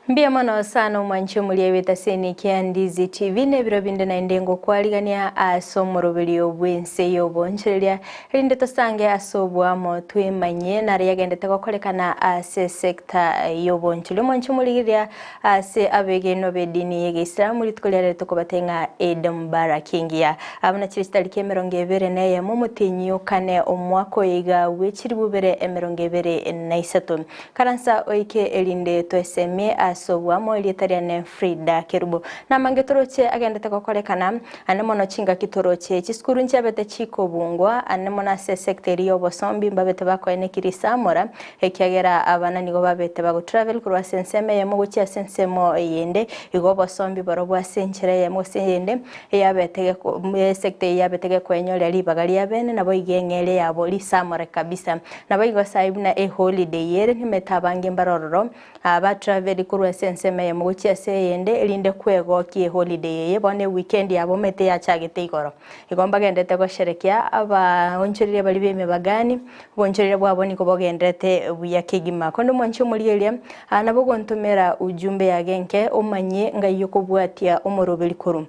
Mbia mwana sana umancho mulieweta seni kia Ndizi TV nebiro binde na indengo kwaligania asomoro bilio bwense yobonchelia rinde tosange asobwa mo twemanye na ryagende tekokolekana ase sector yobonchelo mancho muligiria ase abege no bedini yege Islam litkolere tokobatenga Edom barakingia abana chiristali kemerongevere naye momutinyo kane omwako yiga wechiribubere emerongevere naisato karansa oike elinde to eseme asobwa mo ilitariane Fridah Kerubo na mangetoroche agenda tekokolekana anemono chinga kitoroche chiskuru nchabete chiko bungwa anemona se sector yobosombi mbabete bakoene kirisamora ekyagera abana nigo babete bago travel kurwa senseme yemo guchi sensemo yende igo bosombi barobwa senchere yemo sende yabetege sector yabetege kwenyole libagali yabene nabo igengele yabo lisamora kabisa nabo igo saibuna holiday yere nimetabange mbarororo aba travel kurwa senseme yemo guchi sende elinde kwego ki holiday yebone weekend yabo mete ya chagete igoro igomba gendete go sherekia aba onchirire bali beme bagani bonchirire bwabo niko bogendete buya kigima kondo mwancho mulielia nabo gontomera ujumbe yagenke omanye ngayoko bwatia omorobeli korum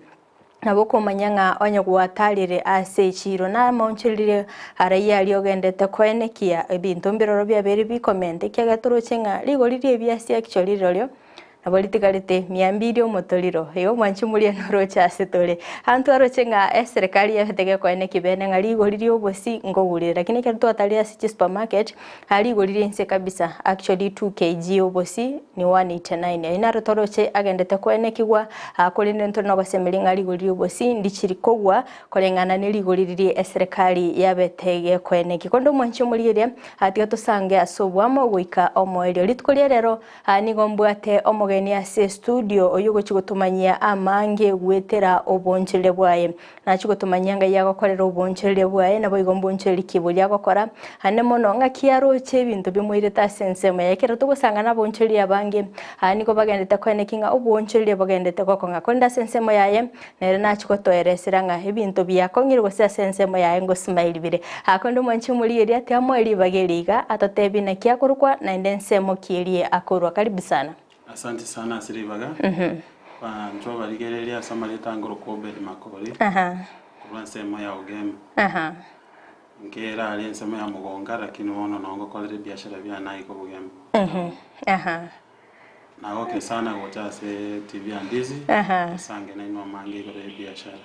naboko manyanga onye kuwatalire ase chiro na monchirire araya aliogendete kwenekia ebintu mbiroro bya beri bi comment kyagatoro chenga ligolire byasi actually rolyo nabolitikalite 200 omotoliro eyo mwanchi mulie norocha asetole hantu arochenga serikali yatege kwene kibene ngali goliri obosi ngogulire lakini kero twatalia si supermarket ali goliri Ense kabisa actually 2 kg obosi ni 189 inaro toroche agendete kwene kigwa akolinde ntono basemelinga ali goliri obosi ndichirikogwa kolengana nili goliri serikali yabetege kwene kikondo mwanchi mulie atiga tosange asobwamo goika omoelio litkolie rero nigombwate omogeni ase studio oyogo chigotumanyia amange gwetera obonchele bwaye na chigotumanyia nga yagokorera obonchele bwaye nabo igombonchele kibuli yagokora anemono nga kiaroche bintu bimwireta sensemo yakera tugusanga na bonchele abange niko bagendete kwene kinga obonchele bagendete kokonga konda sensemo yaye nere na chikotoeresera nga ebintu byakongire gose sensemo yaye ngo smile bire akondo mwanchi muliri ati amweli bageliga atatebi na kiakurukwa na ndensemo kielie akorwa karibu sana. Asante sana Siribaga. Kwa njoba ligerelia samaleta ngoro ko Obed Makori. Kwa nsemo ya ugeme. Ngera ali nsemo ya mugonga lakini wono nongo kolere biashara bya nayi ko ugeme. Na oke sana gocha se TV and Ndizi. Sange na ino mangi ko biashara.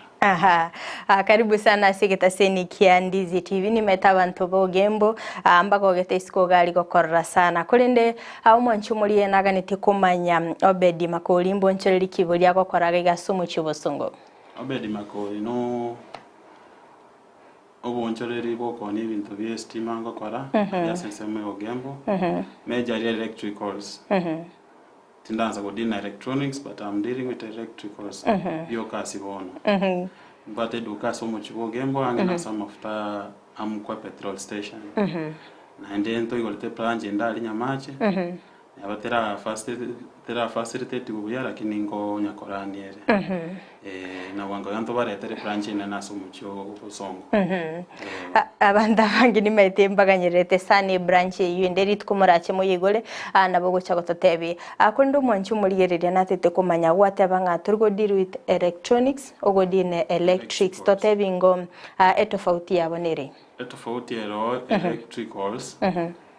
Karibu sana sigeta seni kia Ndizi TV nimetaba ntobo gembo ambako gete isko gali gokorra sana kulinde mwanchu mulie naganite kumanya Obed Makori mbonchereri kibuli agokoraga gasumu chibosongo Obed Makori no obonchereri boko ni bintu bye stima ngokora ya senseme ogembo major electricals tindanza go din electronics but I'm dealing with electricals yo kasi bono but eduka so much bogembo angena some after kwa petrol station na ndento igolete planje ndali nyamache yabatera facility tubuya lakini ngo nyakorani ere na wango yanto baretere planje na naso mucho ubusongo abanda bangi ni metembaganyerete sane branch yenderi tkumurache moyigole nabo gocha gototebi akondo mwanchu mulierere natete kumanya watabanga turgo deal with electronics ogodine electrics totebi ngo etofauti yabonere etofauti ero electricals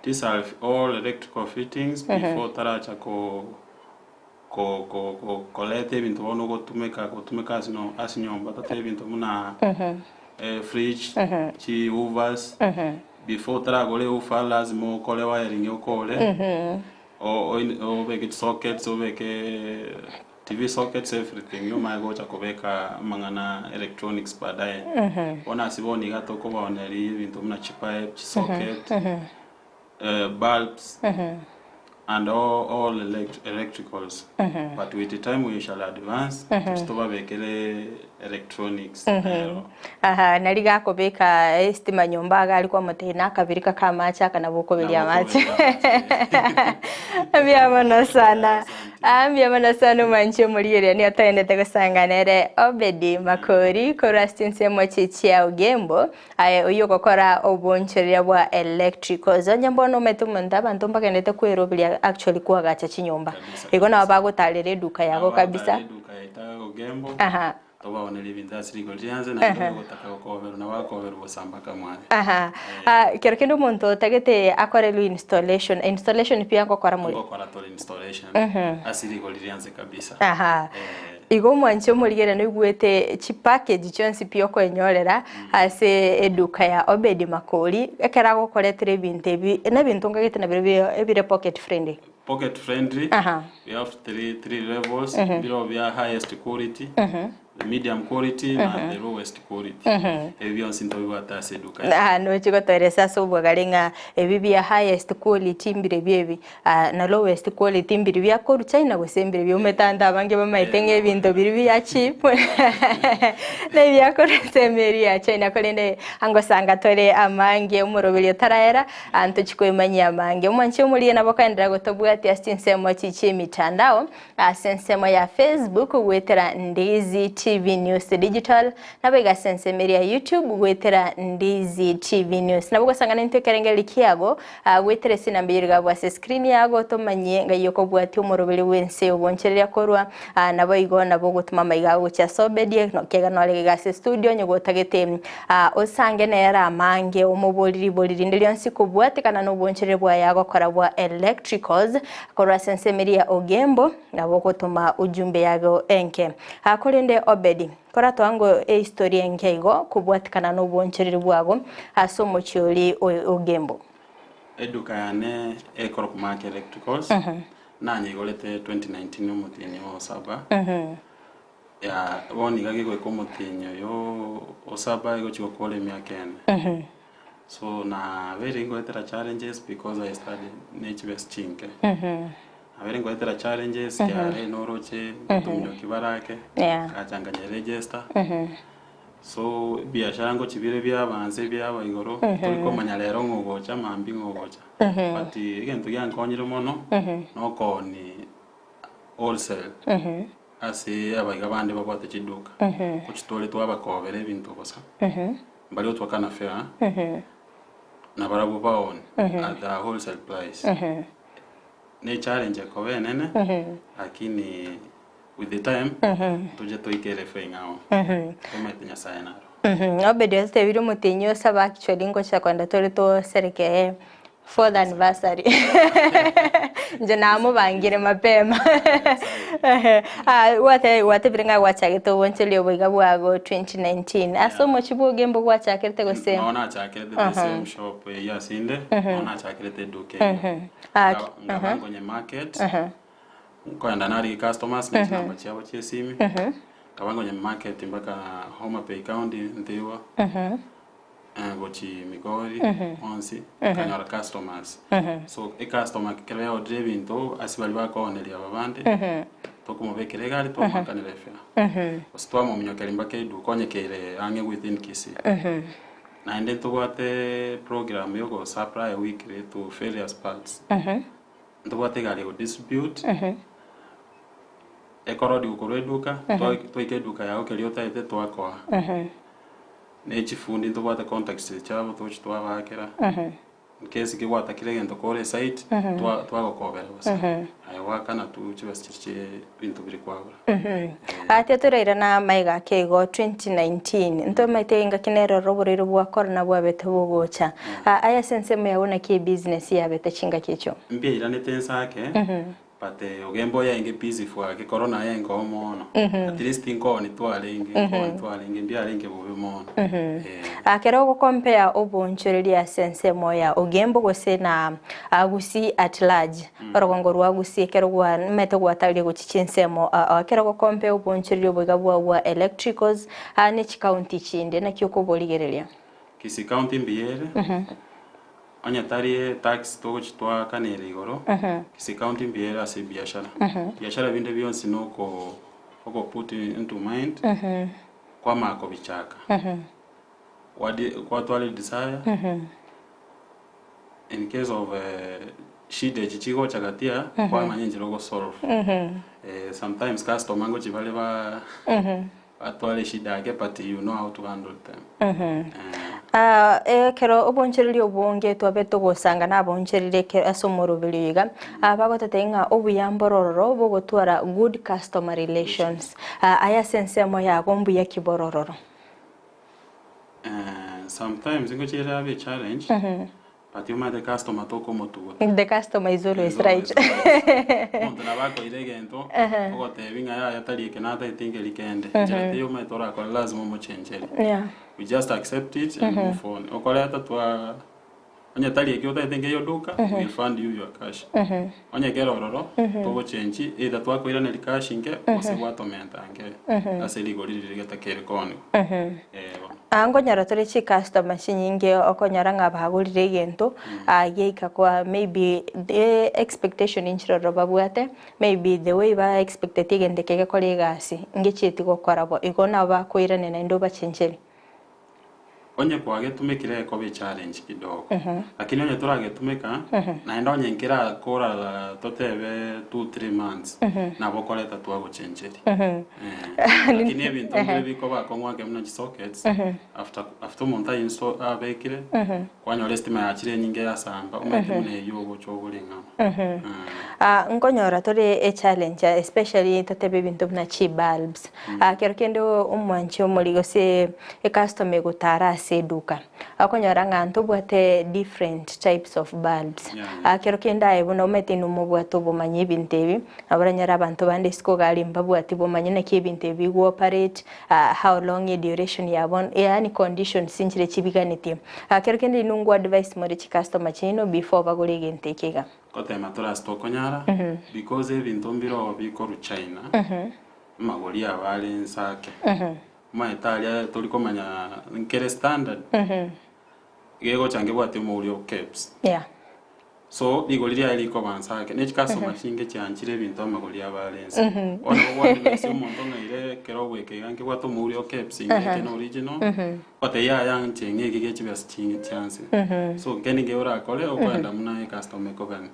these are all electrical fittings before taracha kolete bintu bono gotumeka asinyomba tate bintu muna fridge chi uvas before taragole ufa lazima kole wiring yokole o beke sockets o beke TV sockets everything yo mago cha kubeka mangana electronics baadaye ona siboni gato ko baoneri bintu muna chipa socket bulbs and all electricals but with the time we shall advance to bekele electronics. Aha, naliga kobeka estima nyombaga alikuwa mutena kabirika kama acha kana boko belia machi. Ambiamana sana. Ambiamana sana manche mulire ni atendete gusanganere Obed Makori korastinse mochichi ya ugembo uyo gukora oboncherera bwa electrical zonye mbono metumunda bantu mbagenete kwerobilia actually kwagacha chinyomba igona abagutarire duka yago kabisa duka ita ugembo. Aha. Toba onele bindasiri golianze na ndio gutaka gukovera na wakovera busamba kamwe. Aha. Kero kendo muntu tagete akorelu installation pia gukora muri gukora to installation asiri golianze kabisa. Aha. Igo mwanche muligera niguete chi package chonsi pio kwenyorera ase eduka ya Obed Makori ekera gukoretere bintu ebi na bintu ngagete na bire pocket friendly. Pocket friendly. We have three levels. Below we are highest quality, the medium quality, and the lowest quality. Ebi onsinto bibata seduka. No chiko toresa so bwagalenga ebi bya highest quality mbire byebi na lowest quality mbire bya koru China gusembire byo metanda abange bamaitenge ebintu biri bya cheap. Na bya koru semeri ya China kolende angosanga tore amange umurobelyo taraera anto chikwemanya amange umwanche umuriye nabokandira gotobwa ati asinsemo chichi mitandao asensemo ya Facebook wetera Ndizi TV News Digital nabega sensemo ya YouTube wetera Ndizi TV News nabwo sangana ntekerengeli kiago wetera sinambirga bwa screen yago tomanye ngayoko bwati umurobeli wense uboncherera korwa nabo igo nabo gutuma mayigago cha Obed no kega no alega studio nyogo tagete osange nera amange umuboliri ndilionsi kubwate kana no boncherera bwa yago kora bwa electricals korwa sensemeria ogembo nabo gutuma ujumbe yago enke akolende Obed kora twango historia nkeigo kubwatikana no boncherera bwago asomo chioli ogembo eduka yane ekoro kumake electricals nanye igolete 2019 umutinyo osaba ya woni gage ko mutinyo yo osaba igo chiko kole miakene so na very ngotera challenges because I studied nature based chinke very ngotera challenges ya noroche tumyo kibarake kachanganya register so biashara ngo chibire byabanze byabayigoro turiko manyalero ngogocha mambi ngogocha but igento yankonyire mono noko ni wholesale ase abayiga bande bakwate chiduka kuchitole twabakobere ibintu bosa mbali otwakana fair na barabu baon at the wholesale price ne challenge ko benene lakini with the time tuje toikere fengao tumetinya sana Obed este video mutinyo saba actually ngo cha kwanda tole to sereke for the anniversary njenamo bangire mapema wate biringa wachagito woncheli obiga bwago 2019 asomo chibogembo gwachakirite gose naona chakirite the same shop ya sinde naona chakirite duke kwenye market kwenda nari customers ni namba chabo chesimi kabango nye market mpaka Homa Bay County ndiwa gochi Makori Ense kanyara customers so e customer kile order bintu asibali bakoneli ababande tokumubekere gali twakanele fera ostwa mu myokeri mbake dukonye kere ange within Kisii na ende tubate program yoko supply weekly to various parts tubate gali go distribute ekorodi ukoreduka toike duka yao keliota ite twakwa ne chifundi tubate contacts chabo tochitwa bakera nkesi ki wata kiregento kore site twagokobera bose aiwaka na tuchibasiche bintu biri kwabura ate turera na maiga kego 2019 nto maitenga kinero roborero bwa corona bwa bete bugocha aya sense me yabona ki business ya bete chinga kicho mbia irane tensake pate ogembo ya inge busy for ke corona ya ngo mono at least ingo ni twalinge mbia linge bube mono akero go compare obonchoreria sense moya ogembo gose na Gusii at large orogongo rwa Gusii kero gwa meto gwa tali go chichinsemo akero go compare obonchoreria bwa bwa electricals ne county chinde na kyoko boligereria Kisii county mbiere anya tari tax to chitwa kanere igoro Kisii county mbiera se biashara binde byonse noko put into mind kwa mako bichaka kwa twali desire in case of shida chichigo chagatia kwa manyinji logo solve sometimes customer ngo chibale ba atwale shida yake but you know how to handle them kero obonchereri obonge twabeto gosanga naboncherere ke asomorobeliga bagotetenga obuyambororo bogotwara good customer relations aya sense mo ya gombu ya kiborororo sometimes ngo chira be challenge but you might the customer to come to the customer is always right monto na bako iregento ogote binga ya tali kenata itingeli kende jete yo might ora ko lazima mo change we just accept it and move on okoleta twa onye tali ekyo itinge yo duka we fund you your cash onye gerororo to change either twa ko irane cash inge osebwa tomenta ange aseli goliri geta kere kono ango nyaratore chi customer chinyinge okonyara ngabagurire gento ageika kwa maybe the expectation inchiro babwate maybe the way ba expected igendekeke kole gasi ngecheti gokora bo igona ba koirane na ndo bachenjeri onye kwage tumekire ko be challenge kidogo lakini onye turage tumeka na enda onye nkira kora totebe 2-3 months na bokoleta twa guchenjeri lakini ebintu biko bakongwa ke mna sockets after monta install abekire kwanya estima ya chire nyinge ya samba umete mune yobo chobulinga ngonyora tore challenge especially totebe bintu na chi bulbs kerkendo umwanchi omurigo se customer gutara seduka akonyora nganto bwate different types of bulbs kerokenda ebona umete numubwato bomanye bintebi abaranyara abantu bande siko gali mbabwati bomanye na kibintebi go operate how long a duration yabon yani condition sinchire chibiganiti kerokenda inungu advice muri chi customer chino before bagolege ntekega kote matora stokonyara because ebintu mbiro biko ru China magoli abale nsake Italia tulikomanya nkere standard gego change bwate muri caps so ligoliria iliko bansake ne customer chinge chanchire bintu amagoli abalense ono wandi se umuntu ngaire kero weke gange bwato muri caps ngeke no original ote ya yang chenge gege chibas chinge chance so keni geora kole okwenda muna customer ko gani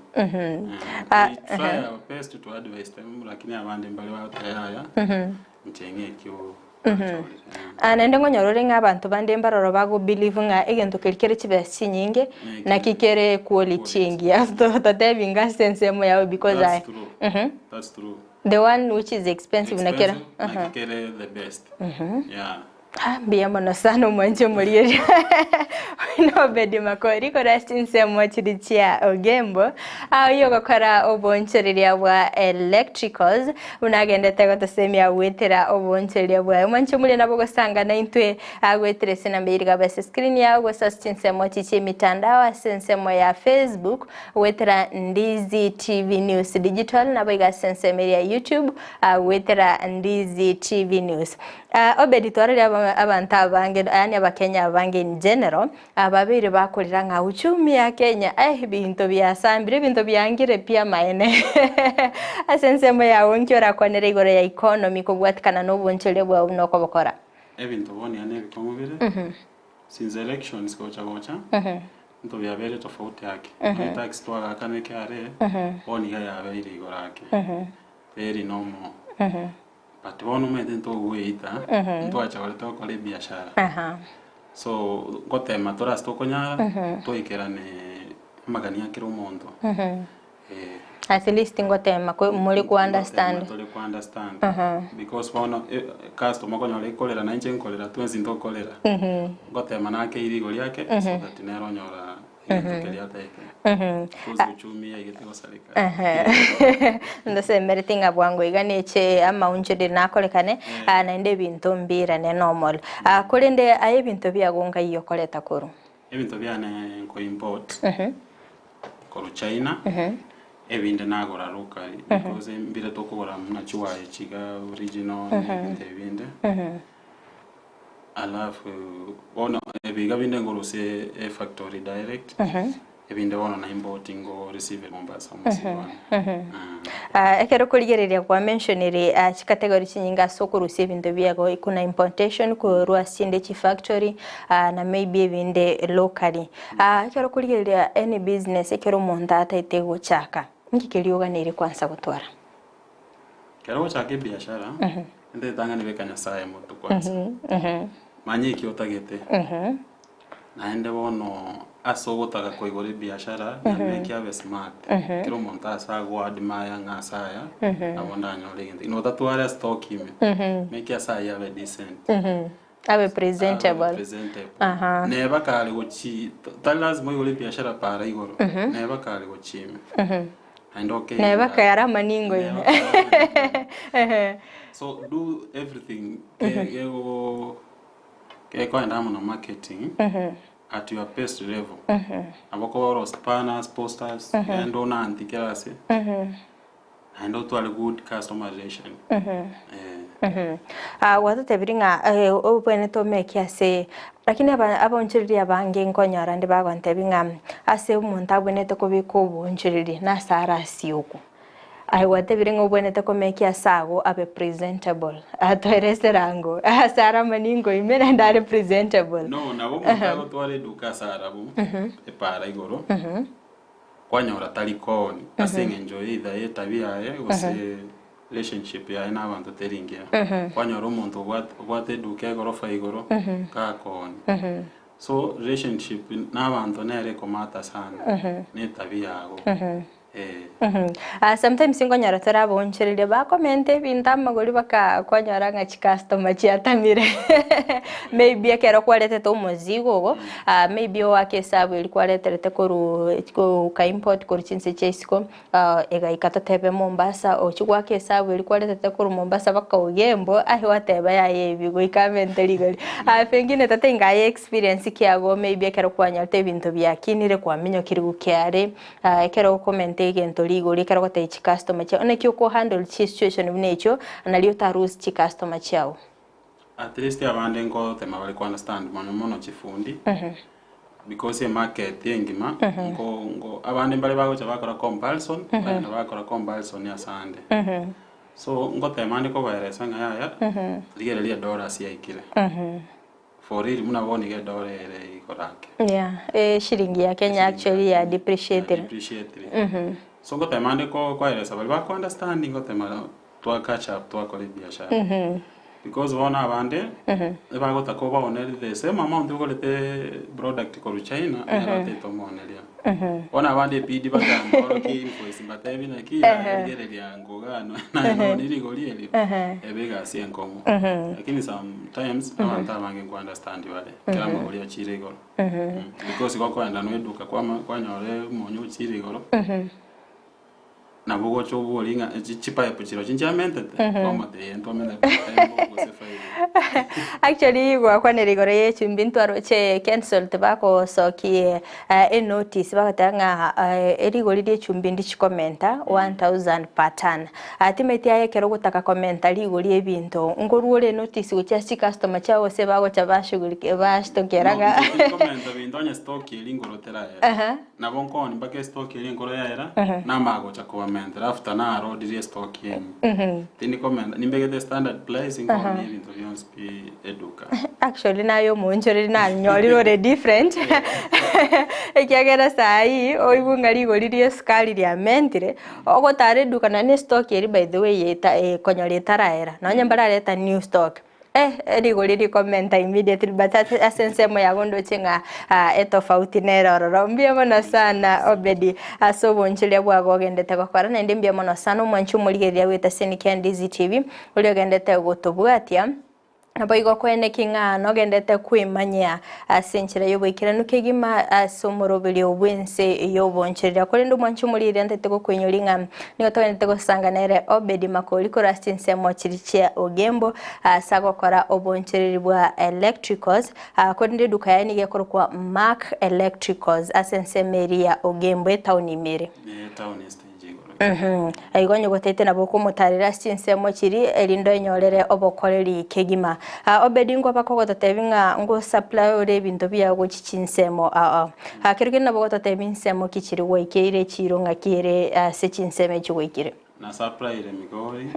try our best to advise them lakini abandi mbali wa tayaya chenge kyo anende ngonyorore ng'abantu bande mbaroro bago believe nga egento kelkere chibasi nyinge na kikere quality ngi after tatebinga sense mo yawe because that's true the one which is expensive na kera kikere the best biyamana sana umanje muri Obed Makori ko rastinse mo chirichia ogembo iyo gakora obonchereria bwa electricals unagenda tego tasemia wetera obonchereria bwa umanje muri nabo gosanga na intwe agwetere sena mbiriga base screen yawo gosastinse mo chichi mitandao asense mo ya Facebook wetera Ndizi TV News Digital nabo igasense ya YouTube wetera Ndizi TV News Obed twarire abantu abange yani abakenya abange in general ababiri bakorera nka uchumi ya Kenya bintu byasambire bintu byangire pia maene asense mo yawo nkyora konere igore ya economy kugwatikana no bonchele bwa uno ko bakora ebintu boni ane bikomubire since elections ko chagocha nto byabere tofauti yake tax twaga kane kare boni ga yabere igorake very normal but one moment into weita into achawale to kole biashara so gote matora stokonyara to ikerane magania kiro mondo at least ngote mako muri ku understand because one customer konyo kolera na nje kolera twenzi ndo kolera gote manake iri goli yake so that nero nyora ndase everything abwango iganeche ama unjede nakolekane naende bintu mbira ne normal kolende aye bintu byagonga iyo koleta koro ebintu byane ko import ko China ebinde nagora local because mbira tokora na chuaye chiga original ebinde alafu ona ebiga binde ngorose factory direct ebinde wono na importing or receive Mombasa musiwana ekero kurigereria kwa mentionere category chinyinga soko receive into biago kuna importation ku Rwasinde chi factory na maybe ebinde locally ekero kurigereria any business ekero monta ataite gochaka ngikiriuga nere kwanza gutwara kero gochaka biashara ende tanga ni bekanya sae moto kwanza manyi kiotagete naende bono asogotaka koigora biashara nyameke abe smart kiro monta asagwa admaya ngasaya abonda nyore gende no tatwara stock ime make asaya abe decent abe presentable neba kale gochi lazima igore biashara para igoro neba kale gochime and okay neba kayara maningo ime so do everything ke kwenda na marketing at your best level abako spanners posters and on antikerase and also a good customization watu tebiringa opene to make ase lakini abonchiriri abange nkonyara ndi bagontebinga ase umuntu abonete ko bikobonchiriri na sara sioko I want to bring over to make a sago abe presentable at a restaurant. Sara maningo imen and are presentable. No, na wo mutago twale duka sara bu e para igoro. Kwanyora talikoni asing enjoy the tabia ose relationship ya na abantu teringia. Kwanyora umuntu gwate duka gorofa igoro ka koni. So relationship na abantu nere komata sana. Ne tabia yago. Sometimes ngonyara tora bonchirire ba comment binta magori baka kwanyara nga customer chiatamire maybe akero kwalete to muzigo go maybe wake sabu ilikuwa leterete ko ka import ko chinse chesiko ega ikatotebe Mombasa o chigwa ke sabu ilikuwa leterete ko Mombasa baka ogembo ahi wateba ya yebigo ikaventeri gari pengine tatenga experience kiago maybe akero kwanyara te bintu byakinire kwa minyo kiri gukyare akero comment gento ligo likara kwata ichi customer chao na kyo ko handle chi situation binecho analio tarus chi customer chao at least abande ngo tema bali ku understand mono chifundi because market yengima ngo abande bali bago chabakora comparison bali bakora comparison ya sande so ngo tema ndiko baeresa ngaya ligere lia dollars ya ikile for real muna boni ge dollar ikorake shilingi ya Kenya actually ya depreciated so ngo tema ndiko kwaeresa bali bako understanding ngo tema to catch up to akole biashara because one abande bago takoba oneli the same amount uko lete product ko China era te tomo onelia ona abande pidi bagamba oroki invoice batebi na kia ngere dia ngogano na nili golieli ebega sienkomo lakini sometimes abantu abange ku understand wale kala magoli achire golo because goko enda no eduka kwa nyore monyo chire golo na bugo chobo linga chipa ya puchiro chinjamente kama te entomela actually kwa nerigore yechu mbintu aroche cancel tebako soki notice bakatanga erigori rye chumbindi chikomenta 1000 per ton atimeti aye kero gutaka komenta rigori ebintu ngoruore notice gucha si customer chao se bago chabashugurike bashitokeraga komenta bindonya stock ilingorotera na bonkoni mbake stock ilingoro yaera na mago chako after na road is stock yen tini comment nimbege the standard pricing on into beyond speed eduka actually na yo monjori na nyori ore different ekiagera sai oibunga ligori skali lya mentire ogotare eduka na ni stock eri by the way yeta konyori taraera na nyambara leta new stock rigori comment immediately but essence mo yagondo chinga etofauti neroro mbia mono sana Obed asobonchile bwago gendete gukora na ndimbia mono sana mwanchu muligeria wita Kisii and Ndizi TV uli gendete gutubwatia Aboigo kwene kinga no gendete kwimanya asenchira yobikira nukegima asomorobeli obwense yobonchira kuri ndo mwanchu mulire ntete go kwenyolinga nigo twende go sanganere Obed Makori ko rastinse mo chirichia ogembo sago kora obonchiri bwa electricals kuri ndi duka yani gekoro kwa Mark Electricals asense meria ogembo town imere town stage Aigonyo gotete nabo kumutarira cinsemo kiri elindo enyorere obokoreri kegima. Obed ngo bakogototebinga ngo supply ore bintu bya go cinsemo kirige nabo gototebi insemo kichiri woikeire chiro ngakire se cinseme chiwoikire. Na supply ile Makori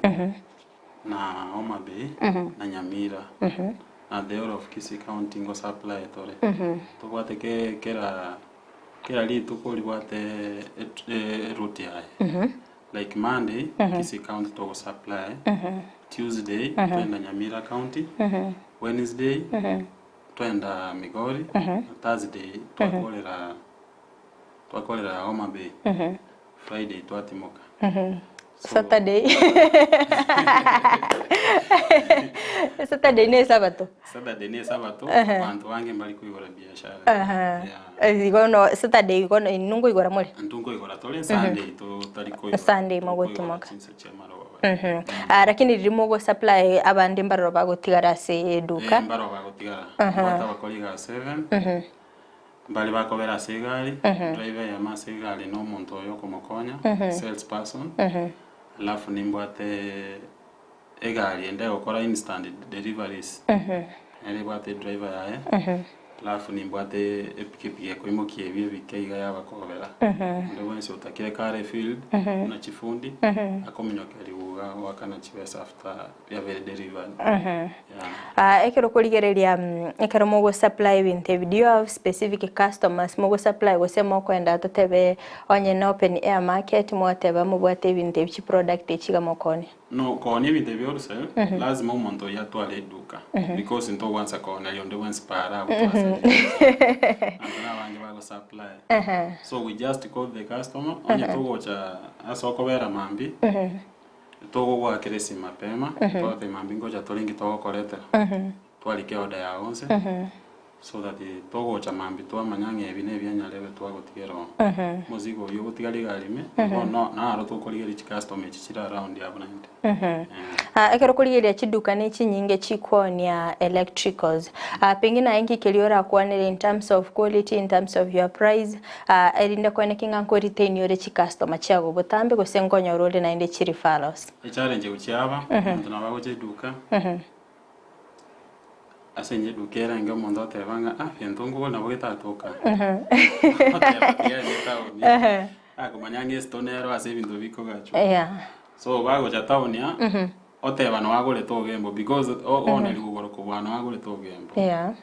na Obed na Nyamira. Na the whole of Kisii County ngo supply tore. Tugwate kera litu ko libwate route yae. Like Monday Kisii County to supply. Tuesday twenda Nyamira County. Wednesday twenda Makori. Thursday twakolera Obed. Friday twatimoka. Saturday. Saturday ne Sabato. Saturday ne Sabato. Bantu wange mbali kuigora biashara. Igono Saturday igono inungo igora muri. Ntungo igora tole Sunday to tariko. Sunday magotimoka. Lakini ririmo go supply abandi mbaroro bagotigara se eduka. Mbaroro bagotigara. Bata bakoliga 7. Mbali bakobera segari. Driver ya masegari no muntu oyo komokonya. Sales person. Alafu nimbwate egari ende okora instant deliveries. Nimbwate driver yae. Alafu nimbwate epikipiki ko imokie bye bikeiga yabakobera. Ndo wense utakire kare field na chifundi akominyokeri uga wakana chibesa after ya very delivered. Ekero kuligereria ekero mogo supply binte video of specific customers mogo supply go sema kwenda totebe onye na open air market mwateba mubwate binte bichi product echiga mokoni. No koni binte byose lazima umuntu yatwale eduka because into once akona yonde once para utwase. Supply. So we just call the customer onye togocha asokobera mambi. Togo gwa kiresi mapema twape mambi ngoja tolingi togo koleta. Twalike order ya onse. So that togocha mambi twamanyange ebine byanyalewe twagotigero. Muzigo yo gotigaligaalime no na aro tokoligeri customer chichira around ya bunande. Ekero kuligeria chiduka ne chinyinge chikwonia electricals. Pengine aingi keliora kwanere in terms of quality, in terms of your price. Erinda kwane kinga ko retain yore chi customer chago botambe go sengonyo role na inde chiri falos. Challenge uchiaba tunaba go chiduka. Asenye dukera nga muntu atebanga yentongo na bogeta toka. Akomanyange stonero ase bintu biko gacho. So bago cha town ya oteba no agole togembo because one ligoro ko bwana agole togembo.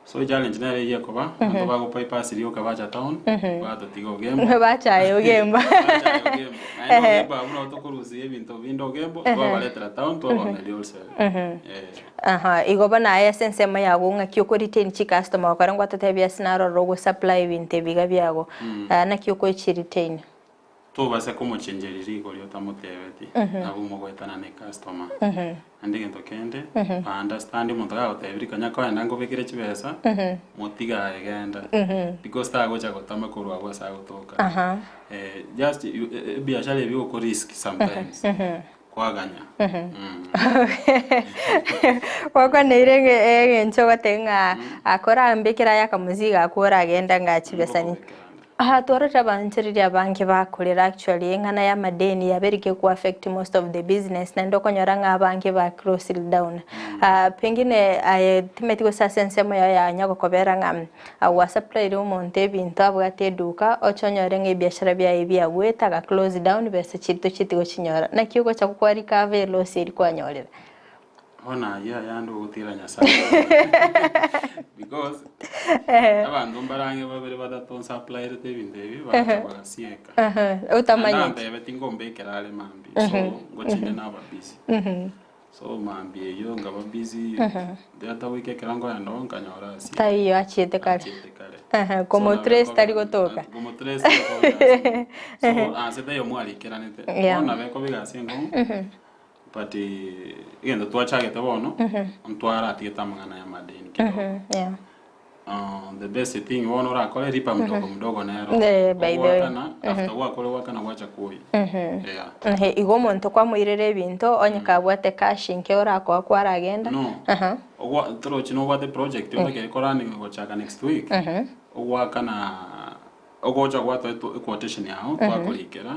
So challenge na ile yakoba ndo bago bypass rio ka bacha town bato tigo gembo. Bacha yo gembo. Ai no ba uno tokuruzi ebintu bindo gembo to baleta town to one also. Igoba na aya sense mayago ngakyo retain chi customer karangwa tatebya sinaro rogo supply binte biga byago na kyoko chi retain. To base como chengeriri golyo tamotebeti abo mogwetana ne customer andike ntokende understand muntu ga otebiri kanya ko enda ngo bekire chibesa motiga egenda because ta gocha gotama kurwa gwasa gutoka just biashara ebyo ko risk sometimes kwaganya kwakwa neirenge nchoga tenga akora mbekira yakamuziga akora agenda ngachibesa ni Tuarata banchiriria banki bakorera actually ngana ya madeni yaberike ku affect most of the business na ndoko nyoranga banki ba close down. Pengine timetiko sasense moya ya nyago kobera ngam wa supply ro monte bintu abwate duka ochonyorenge biashara bya ibya weta ga close down bese chito chitigo chinyora na kiugo cha kwarika velo siri kwanyorera. Ona yandu gutira nyasa because abantu mbarange babere badaton supply rete bindebi bagasieka utamanya ndambe betingombe kerale mambi so ngochine naba busy so mambi yo ngaba busy data wike kerango ya ndonka nyora si tayo achiete kale como 3 tari gotoka como 3 so asete yo mwali keranete ona beko bigasengo but igendo twachagete bono ntwara atieta mangana ya madeni kidogo the best thing wono rakole ripa mdogo nero by the way after wakole wakana wacha koi igo muntu kwa muirere binto onyeka bwate cash nke orako kwara agenda ogwa tro chino bwate project yonke korani gochaka next week ogwakana ogocha gwatwa quotation yao twakolikera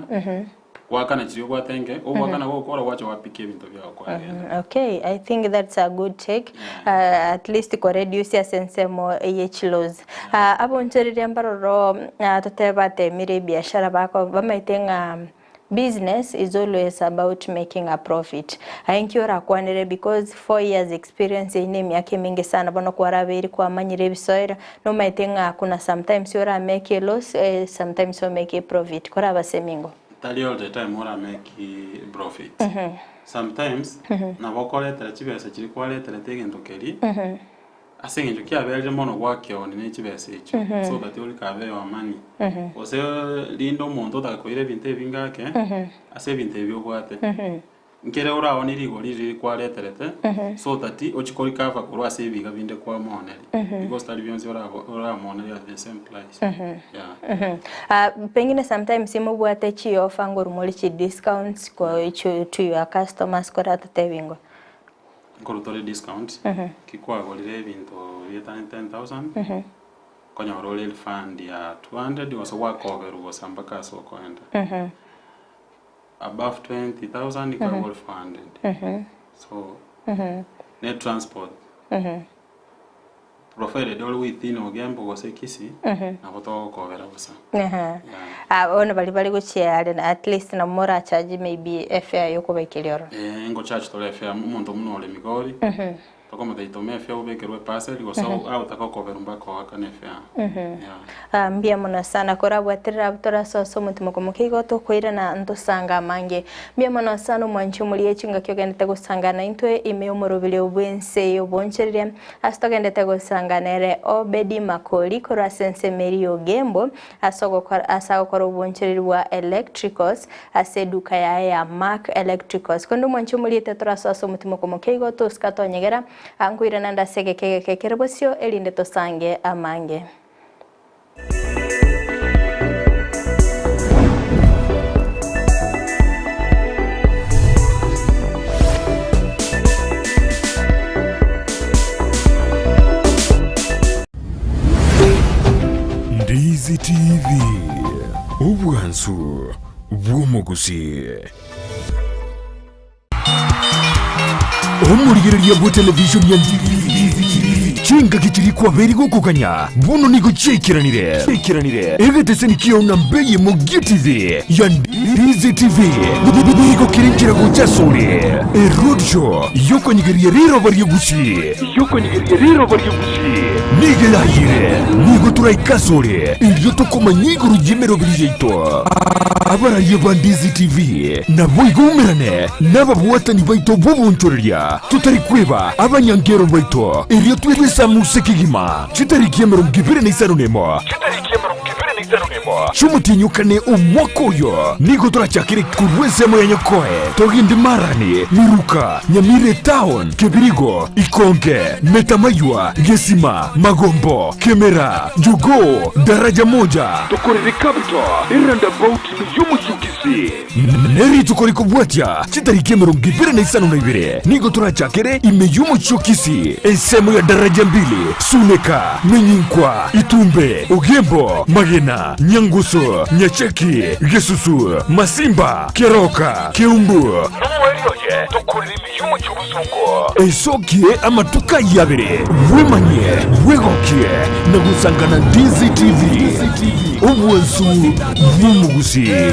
wakana chiri kwa tenge wakana gukora wacha wapike ibintu byao kwa Okay, I think that's a good take. At least ko reduce sense mo lows. Abo ncherire mbaroro tatebate mire biashara bako bamaitenga business is always about making a profit. Ainkiora kwanere because 4 years experience ine myake mingi sana bono kwarabiri kwa manyire bisoira no maitenga kuna sometimes yora make a loss, sometimes you make a profit. Kora basemingo. Tali all the time ora make profit. Sometimes na bokole tarachibe chiri kwale taratege ndokeri. Asenge njokia belje mono wakyo ni chibese icho so that uli kave wa mani ose lindo mondo da koire binte bingake ase binte byo kwate nkere ora oniri gori kwale terete so that ochikori kava kurwa ase biga binde kwa moneri because tali byonse ora moneri at the same place. Pengine sometimes imo bwate chi offer ngoro moli chi discounts ko to your customers ko tatevingo Korotore discount kikwa golire bintu yeta 10,000 konya role fund ya 200 was work over was ambaka so kwenda above 20,000 ikwa goal fund so net transport provided all within ogembo gose Kisii na boto kovera bosa ono bali guchiare at least na mora charge maybe fare yoko bekelioro ngo charge to fare umuntu muno ole Makori tokoma taitome fare ubekerwe parcel go so au takokovera mbako akane fare mbia mona sana kora bwatira butora so mutumo komukigo to kwira na ndosanga mange mbia mona sana mwanchu muri echinga kyogendete gusangana intwe ime umurubile obwense yoboncherere astogendete gusanganere Obed Makori kora sense merio gembo asagokora oboncherere wa electricals aseduka ya Mark electricals kondo mwanchu muri tetora so mutumo komukigo to skatonyegera anguira nanda segeke Kerubo elinde tosange amange. Ndizi TV Ubwansu Gusii Omurigereria bwa television ya Ndizi chinga kichiri kwa beri gukukanya buno niko chekiranire egete nikio na mbeye mogitize ya Ndizi TV niko kirinkira guchasore road show yoko nigeria riro bari Gusii nigelahire nigo turaikasore iyo tokomanyigo rujimero birijeito abara yeba Ndizi TV na boigumerane n'ababuatani baito bobonchoreria tutarikweba abanyangero baito iyo twibisa musekigima chitarikie merongibire neisanonemo chumutinyukane umwakoyo nigo turachakire kurwesemo ya nyokoe togindi marani miruka Nyamira Town Kebirigo Ikonge Metamaywa Gesima Magombo Kemera Jogo Daraja moja tokorere kabito roundabout yumu Kisii neri tukori kubwatia chitarikie merongibire neisanonebire nigo turachakire imeyumu Kisii Ensemo ya daraja mbili Suneka Menyinkwa Itumbe Ogembo Magena Nyanguso Nyacheki Gesusu Masimba Keroka Keumbu Numwerioye tukurira imiyumu cy'ubuzungu esokie amatuka yabere wemanye wegokie na gusangana Ndizi TV Ubwansu Gusii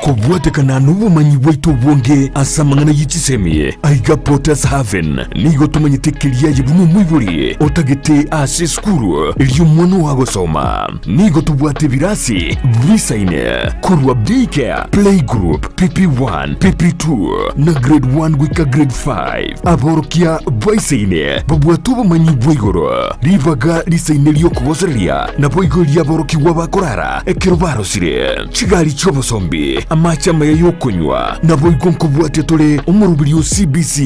kubwatekana n'ubumanyi bwaitu bwonge asamangana yichisemiye aiga potas haven nigo tumanyitekeliya yibumu mwiburi otagete ase skuru iliyo mwana wa gusoma nigo tubwate birasi bisaine kurwa daycare playgroup pp1 pp2 na grade 1 wika grade 5 aborokia baisaine babwatu bumanyi bwigoro rivaga risaine liyo kugoseria na bwigoro lyaboroki wabakorara ekerobarosire chigali chobosombi ama achama ya yokunywa nabo igonko bwate tole omurubiri CBC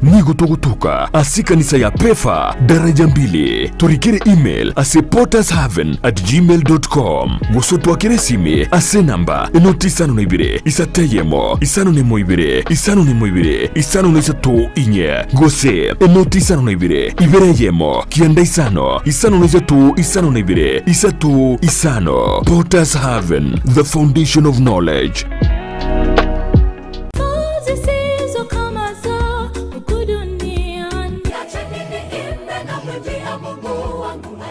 nigo togutuka asikanisa ya pefa daraja 2 turikire email ase portershaven@gmail.com gusoto akiresime ase namba 952 isateyemo isanonemoibire isano inye gose 952 ibereyemo kianda isano isanoneibire isano Porters Haven, the foundation of knowledge.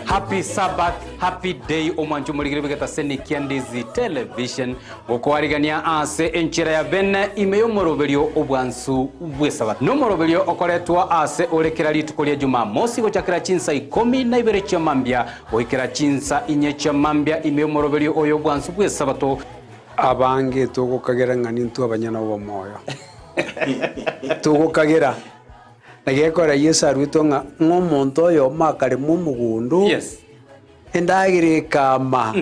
Happy Sabbath, happy day omanchu muligire begeta Kisii and Nyamira television gukwarigania ase enchira ya bene imeyo moroberio obwansu bwesabato no moroberio okoretwa ase orekera litukolia Jumamosi gochakira chinsa 12 cha mambia goikira chinsa 4 cha mambia imeyo moroberio oyo bwansu bwesabato abange tugukagera ngani ntu abanyana bo moyo tugukagera nagekora Yesu arwito nga ngomonto yo makare mu mugundu yes endagire kama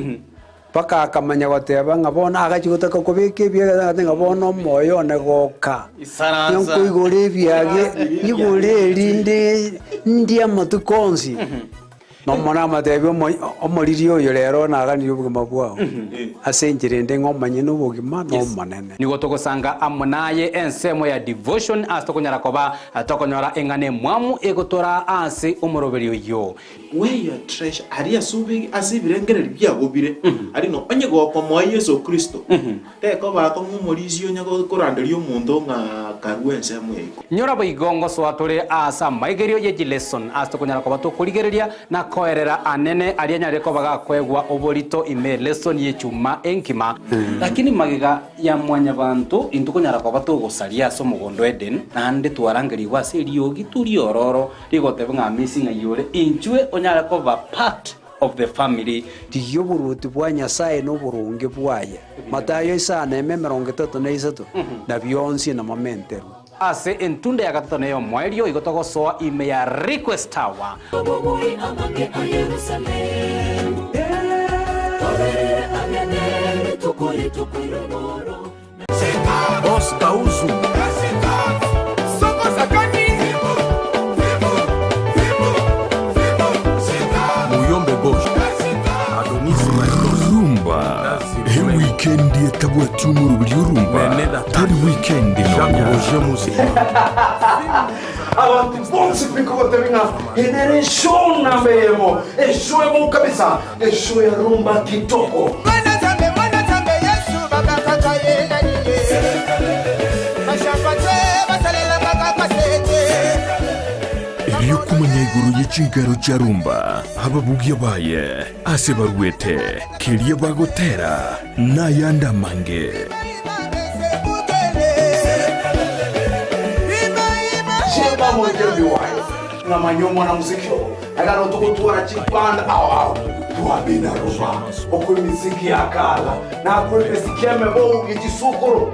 paka akamanya goteba ngabona agachigotaka kubike bya ngabona moyo negoka isaranza igore byage igore linde ndia matukonzi no mona matebyo omoririo yo rero naganire ubugima bwao asenjire ngomanye n'ubugima no manene nigo togosanga amunaye ensemo ya devotion astokonyara koba atokonyora engane mwamu egotora ase omoroberio yo where your treasure ari asubi asibirengereri byagobire ari no onye goko mo Yesu Kristo teko bako ngumolizio nyago koranderio mundo nga karuense mwego nyora boigongo swatore asa maigerio ye lesson astokonyara koba to kurigereria na koerera anene arianyare ko baga kwegwa oborito ime lesson ye chuma enkima lakini magiga ya mwanya bantu intukonyara ko bato gosaria so mugondo Eden nande twarangeri waserio gituri ororo rigotebe nga missing ayore inchwe onyara ko ba part of the family tiyo buruti bwa Nyasaye no burunge bwaye Matayo 6:33 na byonsi na momentero ase entunde ya gatatu nayo mwerio igotogo soa ime ya request tower Weekend yetabwa tumuru byurumba tari weekend no abantu bonse bikobotebinga generation nambemo eshoemo kabisa esho ya rumba kitoko mwana tambe Yesu bakakata yenda niye bashapate basalela bakakasete iyo kumanya iguru y'ikigaro cya rumba ababugi baye ase barwete kiriye bagotera nayanda mange cheba mwenyewe wayo na manyomo na muziki agano tukutura chipanda tuabina rumba okwe muziki yakala na kwe muziki yamebo yichisukuru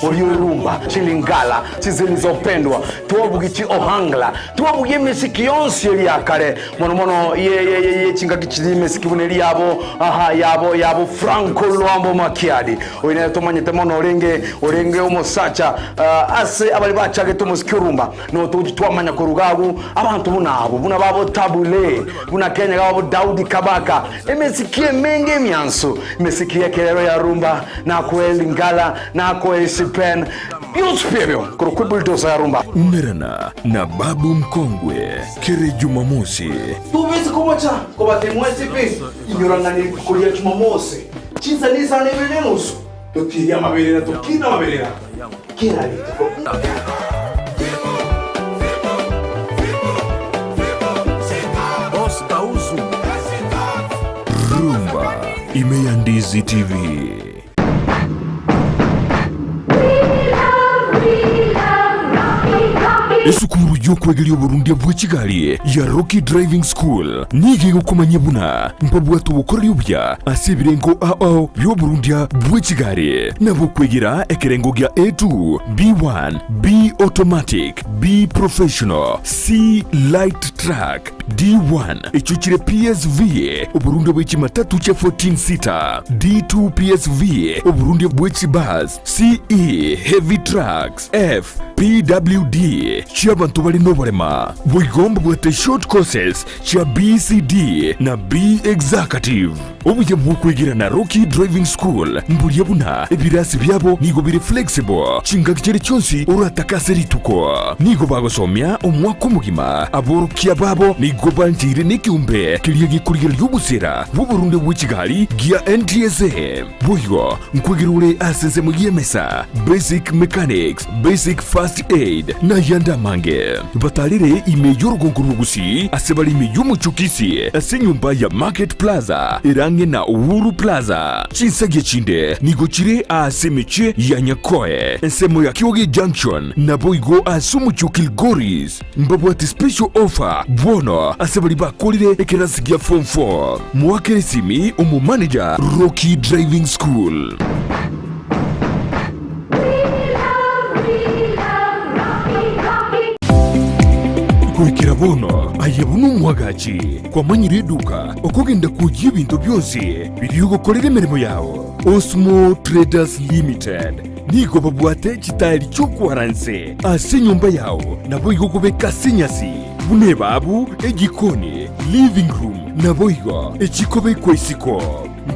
Rumba, chilingala, chizilizopendwa, tuwabugichi ohangla, tuwabugie misiki yonsi ya kare, mono ye chinga kichilime sikibuneli yabo Franco Luambo Makiadi, oine tomanyete mono orenge omosacha, ase abali bachage tumusiki rumba, no tuwamanya kurugagu, abantu buna babo tabule, buna Kenya babo Daudi Kabaka, emesikie menge miansu, mesikie kelero ya rumba, na kwe lingala, na kwe pen yuspebyo kurukubulitosa ya rumba umerana na babu mkongwe kere Jumamosi tubizi kubacha kubatemwezi pe inyurangani kulia Jumamosi chinza nisa nebenenusu tukiria mabelera tukina mabelera kira litiko rumba ime ya Ndizi TV. Esukuru yokwegelia Burundi bw'Kigali ya Rocky Driving School nige gukomanya buna mpabwatu bukorera ubya asibirengo byo Burundi bw'Kigali nabo kwegera ekerengo gya A2 B1 B automatic B professional C light track D1 echuchire PSV Uburundi bw'echi matatu cha 14 sita. D2 PSV Uburundi bw'echi bus. CE heavy trucks. F PWD cy'abantu bali n'oburema. Bwigomba bwete short courses cha BCD na B executive. Obuye bw'okwigira na Rocky Driving School mbulye buna ebirasi byabo nigo biri flexible chinga kichere cyonsi uratakase rituko nigo bagosomya omwaka mugima aborukia babo nigo banjire n'ikiumbe kiriye gikurira y'ubusera bw'Uburundi bw'ikigali gia NTSA buyo nkwigirure asenze mu yemesa basic mechanics basic first aid na yanda mange batalire ime y'urugonguru Gusii asebali ime y'umucukisi asenyumba ya Market Plaza irange na Uhuru Plaza chinsage chinde nigo chire asemeche ya Nyakoe ensemo ya Kyoge Junction na boigo asumuchukil Goris mbabwati special offer bono asebali bakolire ekerasigia form 4 mwakere simi umu manager Rocky Driving School. Kwikira bono ayebunu mwagachi kwa manyire duka okugenda kujya ibintu byose biriyo gukorera imirimo yawo. Osmo Traders Limited nigo babwate kitali cyo kwaranse ase nyumba yawo nabo igo beka sinyasi bune babu egikoni living room nabo igo ekikobe kwesiko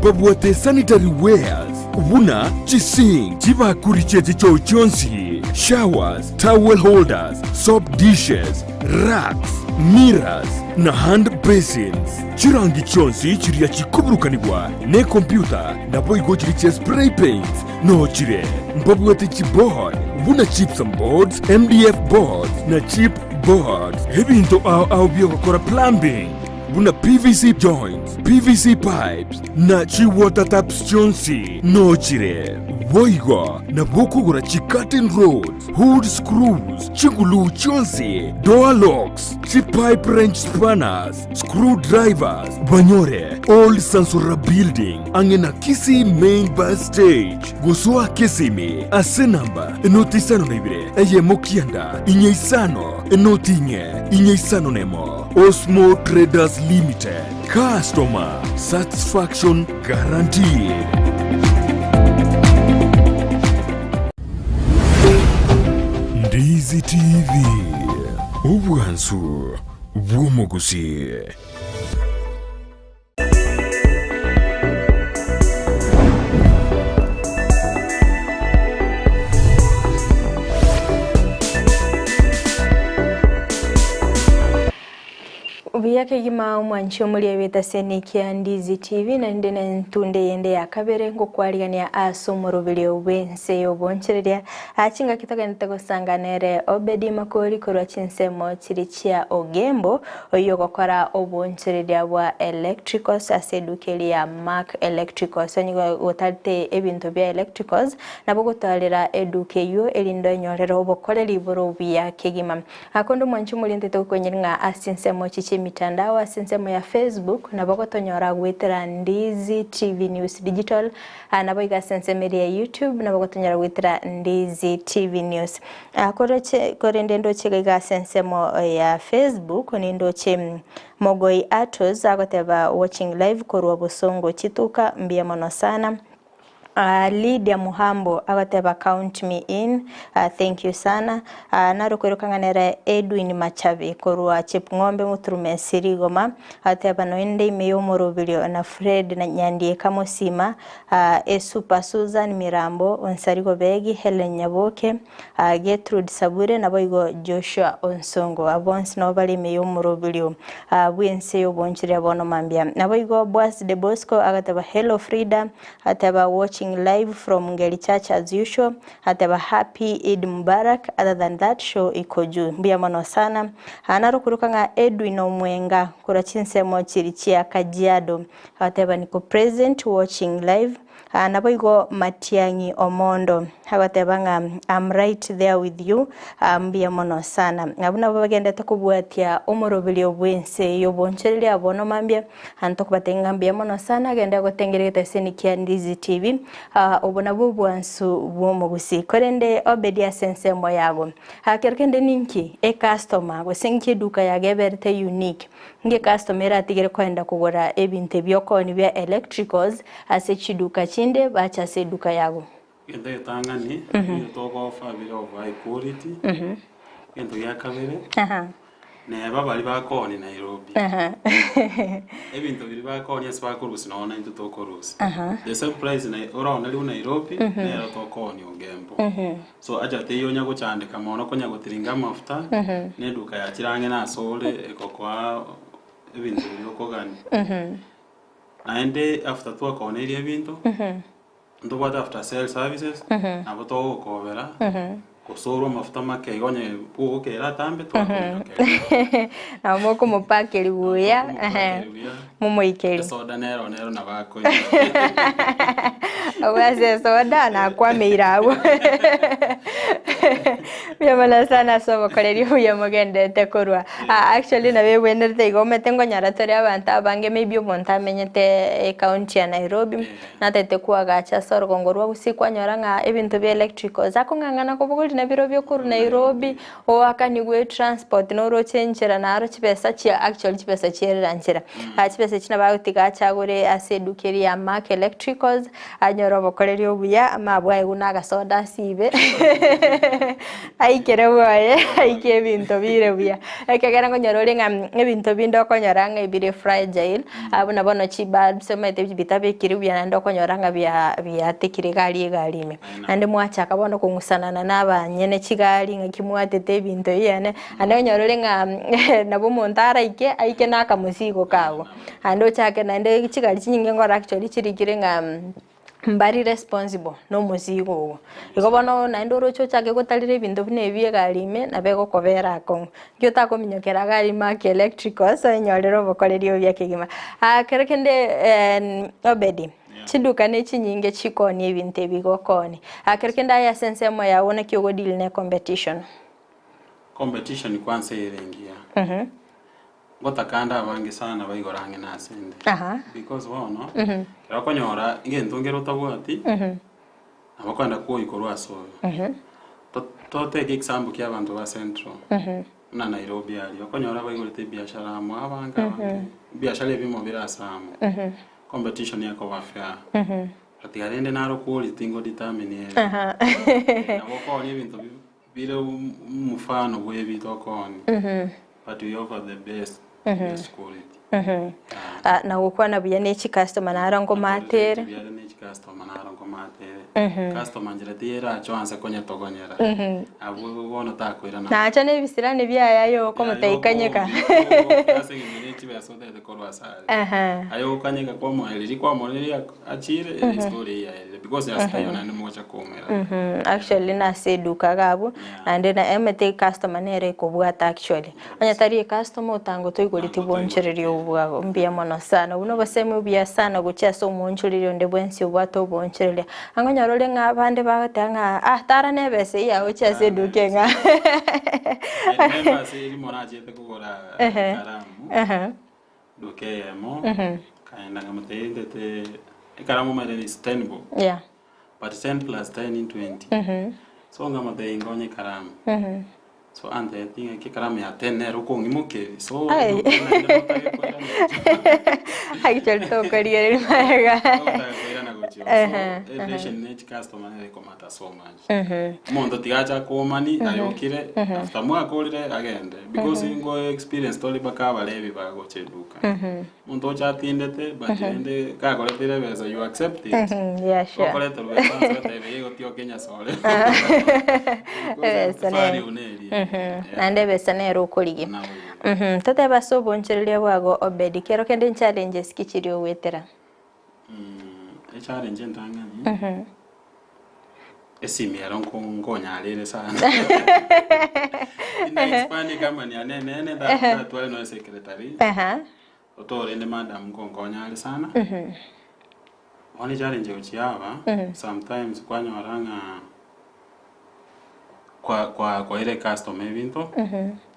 babwate sanitary wares buna chising chibakuri chete cyo cyonsi showers towel holders soap dishes racks mirrors na hand basins chirangi chonsi chiriya chikuburukanibwa ne computer nabo igo chiri spray paints no chire mbabwate chipboard buna chips and boards MDF boards na chip boards ebinto au byo gukora plumbing buna PVC joints PVC pipes na chi water taps chonsi no chire boigo na bokugura chi curtain rods hood screws chingulu chonsi door locks chi pipe wrench spanners screwdrivers banyore old Sansura building angena Kisii main bus stage gusua Kisimi ase namba enotisano nebire eye mokianda inyeisano enotinye inyeisano nemo. Osmo Traders Limited. Customer satisfaction guaranteed. Ndizi TV. Ubwansu bw'Umugusii. Ubiyake gima umwanchi omuli abeta seniki ya Ndizi TV na ndene ntunde yende ya kabere ngo kwaligania asomoro bilio bwense yobonchereria achinga kitaka nitego sanganere Obed Makori korwa chinsemo chirichia ogembo oyo gokora obonchereria wa electricals asedukeli ya Mark Electricals anyigo gotate ebintu bya electricals nabo gotalera eduke yo elindo nyorero obokorera iboro biyake gima akondo mwanchi omuli ntete kwenyiringa asinsemo chichi mitandao asinsemo ya Facebook na bako tonyora gwitira Ndizi TV News Digital na bako igasensemeri ya YouTube na bako tonyora gwitira Ndizi TV News kore ndendo chega igasensemo ya Facebook nindo che Mogoi Atos agoteba watching live korwa Busongo chituka mbia mono sana. Lydia Muhambo agateba count me in thank you sana narukwerukanganera Edwin Machavi korwa Chepngombe Muturume Sirigoma ateba noende imeyo morobilio na Fred na Nyandie Kamosima Super Susan Mirambo Onsarigo Begi Helen Nyaboke Gertrude Sabure na boigo Joshua Onsongo abons no bali imeyo morobilio bwense yo bonchire abono mambia na boigo Boas de Bosco agateba hello Fridah ateba watching live from Ngeli Church as usual. Ateba happy Eid Mubarak. Other than that show ikoju mbia mono sana anaro kurukanga Edwin Omwenga kura chinsemo chirichia Kajiado ateba niko present watching live naboigo Matiangi Omondo hagotebanga I'm right there with you mbia mono sana abuna bagendete kubwatia omorobili obwense yobonchereria abono mambia anto kubatenga mbia mono sana agenda gotengerete Kisii and Ndizi TV obona bubwansu bwo Gusii korende Obed Ense moyago hakerkende ninki customer gosenki duka yageberte unique nge customer atigere kwenda kugora ebinte byokoni bya electricals ase chiduka chinde bacha se duka yago ende tangani toko ofa biro high quality endo yakabere ne baba bakoni Nairobi ebintu biri bakoni asibakurusi naona into tokorusi the same price na ora na Nairobi ne tokoni ogembo so aja teyonya guchandika mono konya gutiringa mafuta ne duka ya chirange na sole ekokwa ebintu byokogani and after to akona iri ebintu ndo bata after sales services abo to kobera kosoro mafuta make igonye pugo kera tambe to na moko mupakeli buya mumo ikeli soda nero na bako awaze soda na kwa meirawo Yamala sana so koleri huya mogende te korwa actually na wewe nerte go metengo nyaratori abantu abange maybe umonta menyete county ya Nairobi na tete kwa gacha soro gongorwa usikwa nyoranga ebintu bya electrical zakungangana ko buguli na biro byo kuru Nairobi o akanigwe transport no ro chenjera na aro chipesa chia actually chipesa chierera nchera chipesa china bautiga chagure asedukeri ya Mark Electricals anyoro bokoleri obuya amabwa egunaga soda sibe Kerubo aike bintu bire buya ekagera ngonyarore ebintu bindo konyoranga ibire Fridah abuna bono chiba semete bitabe Kerubo na ndo konyoranga bya tekire gali me ande mwacha kabono kungusanana n'abanyene kigali ngakimwatete ebintu yene ande nyorore nabo montara aike nakamusigo kawo ando chake nande kigali kinyinge ngora actually kirigire mbari responsible no muzigo ikobono na ndoro chochake gotalire ibintu bine biye galime na bego kobera ko gyota ko minyokera gali Mark Electrical so nyorero bokorerio bya kigima kerekende Obed chiduka ne chinyinge chikoni ibintu bigokoni kerekenda ya sense mo yaone kyogo deal ne competition kwanza irengia gotakanda abange sana bayigorange nasende because wono rakonyora ingentongero tabwati abakwanda ko ikorwa so to take example kya abantu ba central na Nairobi ali bakonyora bayigorete biashara mu abanga biashara ebimo birasamu competition yako bafya ati arende naro quality ngo determine nabo ni ibintu bire umufano bwebito koni but we offer the best quality na ukwana buya nechi customer narango matere customer njira tira chwanse konye togonyera abo bono takwira na acha ne bisirane bya yo ko mutaikanyeka asengi chibe soda de korwa sale ayo kanyeka kwa mo eli kwa mo eli achire story ya because ya stay on mocha komera actually na seduka gabo and na emete customer nere ko bwata actually anya tari customer utango toigoriti bonchererio bwa mbia mono sana uno baseme bya sana gucha so monchererio ndebwensi bwato bonchereria angonya role ngabande bagatanga tara nebese ya ucha seduke nga remember se limona jete kugora karamu duke mo kaenda ngamutende te karamu mare ni sustainable but 10 plus 10 in 20 so ngamate ingonye karamu so ante tinga ki karamu ya 10 nero ko ngimuke so actually to kariere maga education net customer ne komata so much mondo tiacha ko mani ayokire after mwa kolire agende because ingo experience toli bakaba lebi bago cheduka mondo cha tindete but ende ka koletire beza you accept it yeah sure ko koletire beza tebe go tio Kenya sole sane nande besane ro koligi tate baso boncherelia bwago Obed kero kende challenges kichiri owetera challenge ndangani esimi yaronko ngonyalele sana ina expand kama ni anene da twale no secretary otore ne madam ngonyale sana Wani challenge uchiava sometimes kwanyoranga kwa ile customer evento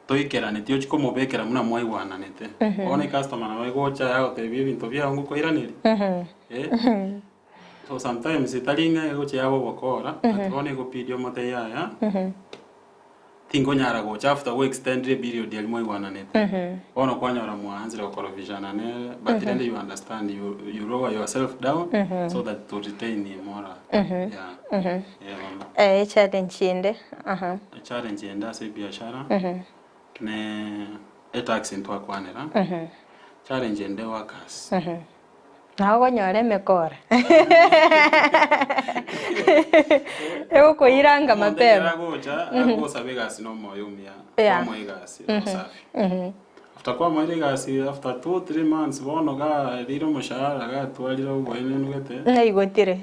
toikera netio chiko mobekera muna mwai wana nete one customer na wego cha yao te evento bya ngo koira nili so sometimes italinga yego cha yabo bokora atone go video mote ya tingo nyara go after we extend the period ya mwai wana nete ono kwanyora mwanzira ko vision ane but then you understand you lower yourself down so that to retain the moral challenge inde challenge enda se biashara ne tax into akwanera challenge ende workers na gonyore mekora ego koiranga mapema gocha ako sabegasi no moyo mia kwa moigasi safi after kwa moigasi after 2-3 months bono ga liro mushahara ga twaliro ubwene nugete naigotire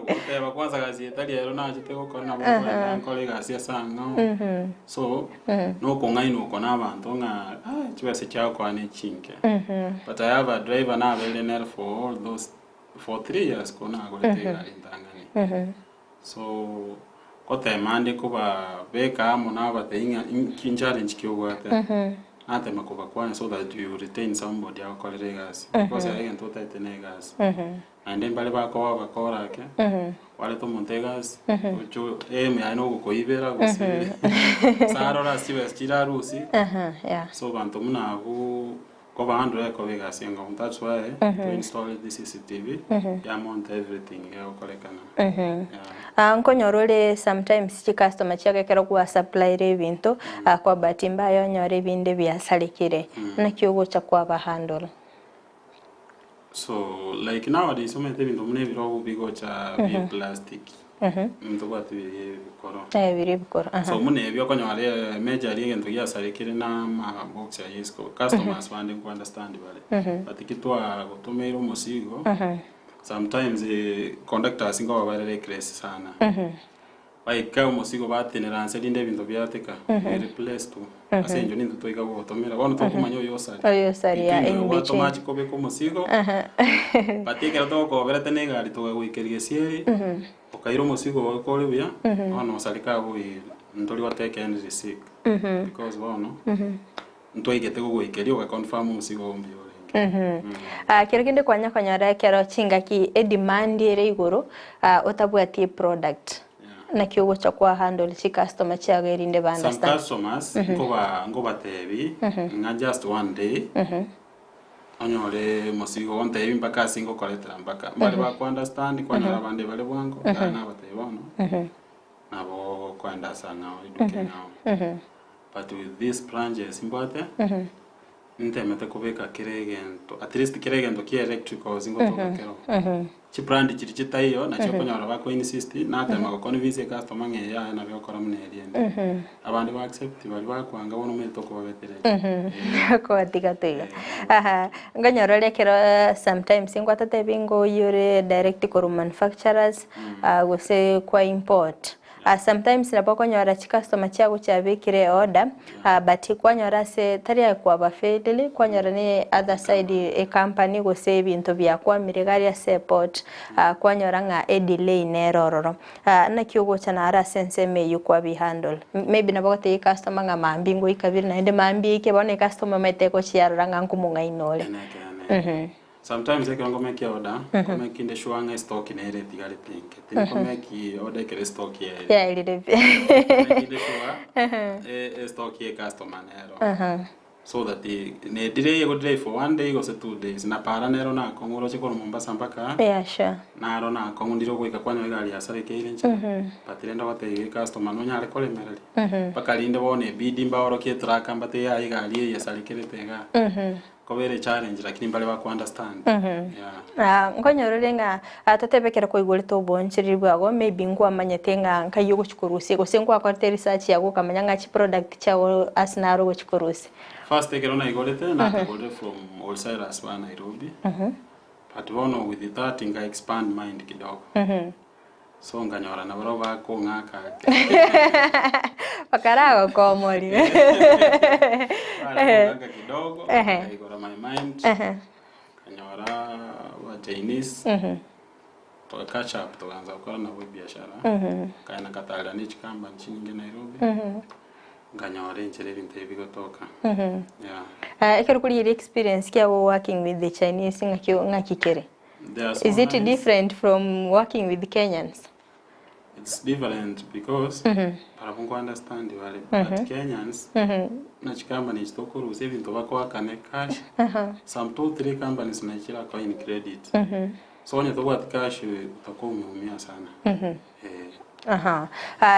uteba kwanza gazi etali ero na chitego kona bwana nkole gazi asanga so no kongai no kona abantu nga chiwese chao kwa ne chinke but I have a driver na vele ner for those for 3 years kona agolete intangani so kote mande kuba beka mona bateinga challenge kiogwate ate makuba kwa so that you retain somebody akolere gas because I can tota tenegas and then bale bakora ke wale to montegas ucho me ano koibera gusi saro la siwes chira rusi so bantu muna ko bandre ko vegas ngo that's why to install this CCTV ya mount everything ya kolekana anko nyorole sometimes chi customer chake kero kwa supply revinto kwa bahati mbaya nyore binde byasalikire na kiyogo cha kwa ba handle so like nowadays so mete bintu mune biro bigo cha plastic mto batu bikoro biri bikoro so mune byo konyore major lige ntu ya salikire na ma box ya yesco customers wande ku understand bale but kitwa gutumira umusigo sometimes conductors ngo babare crazy sana baika umusigo batenera nselinde bintu byateka replace tu asenjo nintu toika gutumira bono to kumanyo yosari ya enbiche automatic kobe ko umusigo batika to ko bere tenega ali to guikerie sieri okairo umusigo wakole bya ono salika go ntoli wateke and receipt because bono ntoigete guikerie uga confirm umusigo mbio kero kinde kwanya kwanyara kero chinga ki demand ere igoro otabwatie product na kiyogo cha kwa handle chi customer cha gerinde ba understand some customers ngoba tebi nga just one day onyore musigo one day mpaka singo koletera mpaka bali ba ku understand kwanyara bande bale bwango na batebono nabo kwanda sana iduke nao but with these branches mbate ntemete kubeka kiregento at least kiregento ki electrical zingo tokero chi brand chiri chitayo na cyo konyora bako insist na tema ko convince customer nge ya na byo kora mune eliende abandi ba accept bali bakwanga bono meto ko babetere ko atika toyo nganyorole kero sometimes ingwata tebingo yore direct ko manufacturers gose kwa import sometimes napoko nyora customer chago chabikire order but kwanyora se tari kwa bafedele kwanyora ni other side a company go save into bya kwa miregaria support kwanyora nga delay nerororo na kiyogo chana ara sense me yukwa bi handle maybe napoko te customer nga mambingo ikabiri na ende mambi ke bone customer meteko chiarora nga nkumunga inole sometimes I can go make order go make in the showanga stock in ere tigale pink then go make order ke stock here ile make the show stock here customer nero so that ne delay go delay for 1 day go se 2 days na para nero na kongoro chiko Mombasa mpaka sure na ro na kongondiro go ikakwanyo gali asare ke ile nche patirenda bate customer no nyare kole merali paka linde bone bidi mbaworo ke track mbate ya gali ya sare kele tega kobere challenge lakini mbale ba ku understand nkonyorole nga atatebekera ko igole to bonchiri bwago maybe ngwa manyetenga nkayugo chikurusi go sengo akora research yago kamanya nga chi product chawo asinaro go chikurusi first take na igole te na igole from wholesalers wa Nairobi but one with that inga expand mind kidogo so nganyora na baro ba ko ngaka pakarago komoli ngaka kidogo igora my mind kanyora wa Chinese to catch up tukaanza gukora nabo biashara kana katala ni chikamba nchinge Nairobi nganyore nchele bintu bigotoka ekero kuri experience kya working with the Chinese ngakikere. Is it different from working with the Kenyans? It's different because parapungu understand wale but Kenyans na chikamba ni chitokoro bintu bakwa kane cash some 2-3 companies na chira coin credit so onye to what cash utakuwa umeumia sana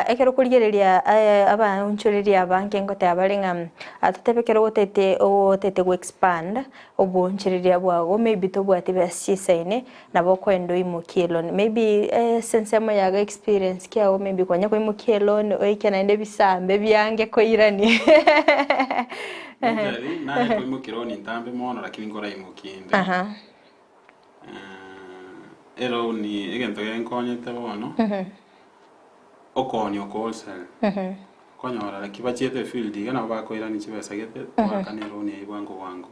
ekero kurigereria aba unchureria banke ngote abarenga atatebekero otete go expand obunchureria bwago maybe to bwate basisaine nabo kwendo imukilo maybe sensemo yaga experience kyawo maybe kwanya ko imukilo oikena inde bisambe byange ko irani na ko imukilo ni ntambe mono lakini ngora imukinde ero ni egento genkonyete bono okoni okolsel konyora la kibachete field igana bakoira ni chibesa gete wakanero ni ibwango wangu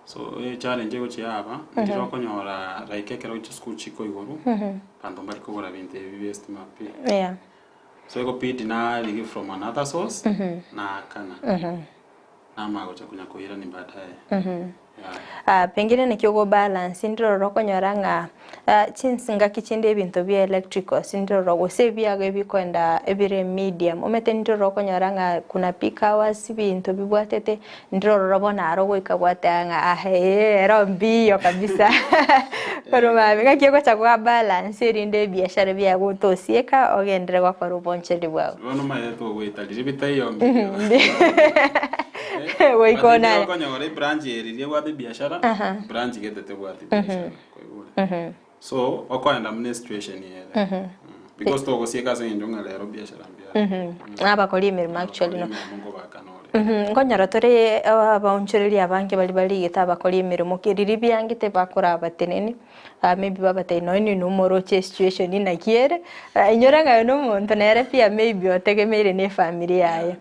so challenge go chiaba ndiro konyora like kero school chiko igoro pando mbali ko gora binte bibest mapi so ego piti na ligi from another source na kana na mago cha kunya koira ni baadaye pengine nikiogo balance ndiro rokonyora nga chinsinga kichinde ebintu bya electrical ndiro rogo sebya gebikwenda ebire medium omete ndiro rokonyora nga kuna peak hours bintu bibwatete ndiro robona arogo ikabwata nga rombi kabisa pero mabega kioko cha kwa balance rinde biashara bya gutosieka ogendere kwa koruboncheri bwao bono mayeto gweta libitayo weikona konyora branch eri bwa biashara branch getete bwa biashara kwa so okoenda administration yele because to go sieka se ndonga lero biashara mbya abakoli imirimo actually no ngonyara tore abaunchureria banke bali gita bakoli imirimo kiriri byangite bakora abateneni maybe babate no ni numero che situation ina kiere inyoranga no muntu nere pia maybe otegemeire ne family yaye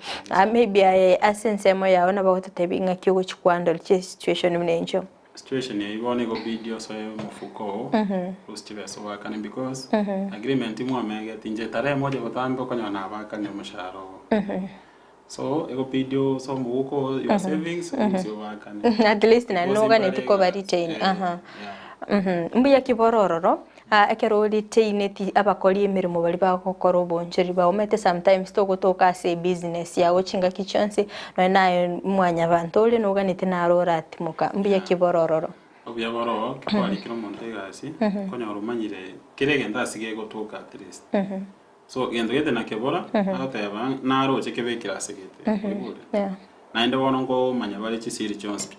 maybe aye asensemo yawe na bagotebinga kyo chikwando che situation mnenjo situation ya ibone go video so mufuko rustive so wakane because agreement mu amege tinje tare moja botambo konyona abaka ne musharo so ego video so muko your savings so wakane at least na noga ne tuko retain mbuya kiborororo ekero retain ti abakoli emirimo bali bakokora oboncheri ba omete sometimes to gotoka se business yawo chinga kichonse no nayo mwanya bantole noga ne tinarora atimuka mbuya kiborororo obya boro kwali kiro montegasi konya rumanyire kirege ndasige gotoka at least so gendo gete na kebora ateba naro chekebe kirase gete na ndo wono ngo manya bali chisiri chonse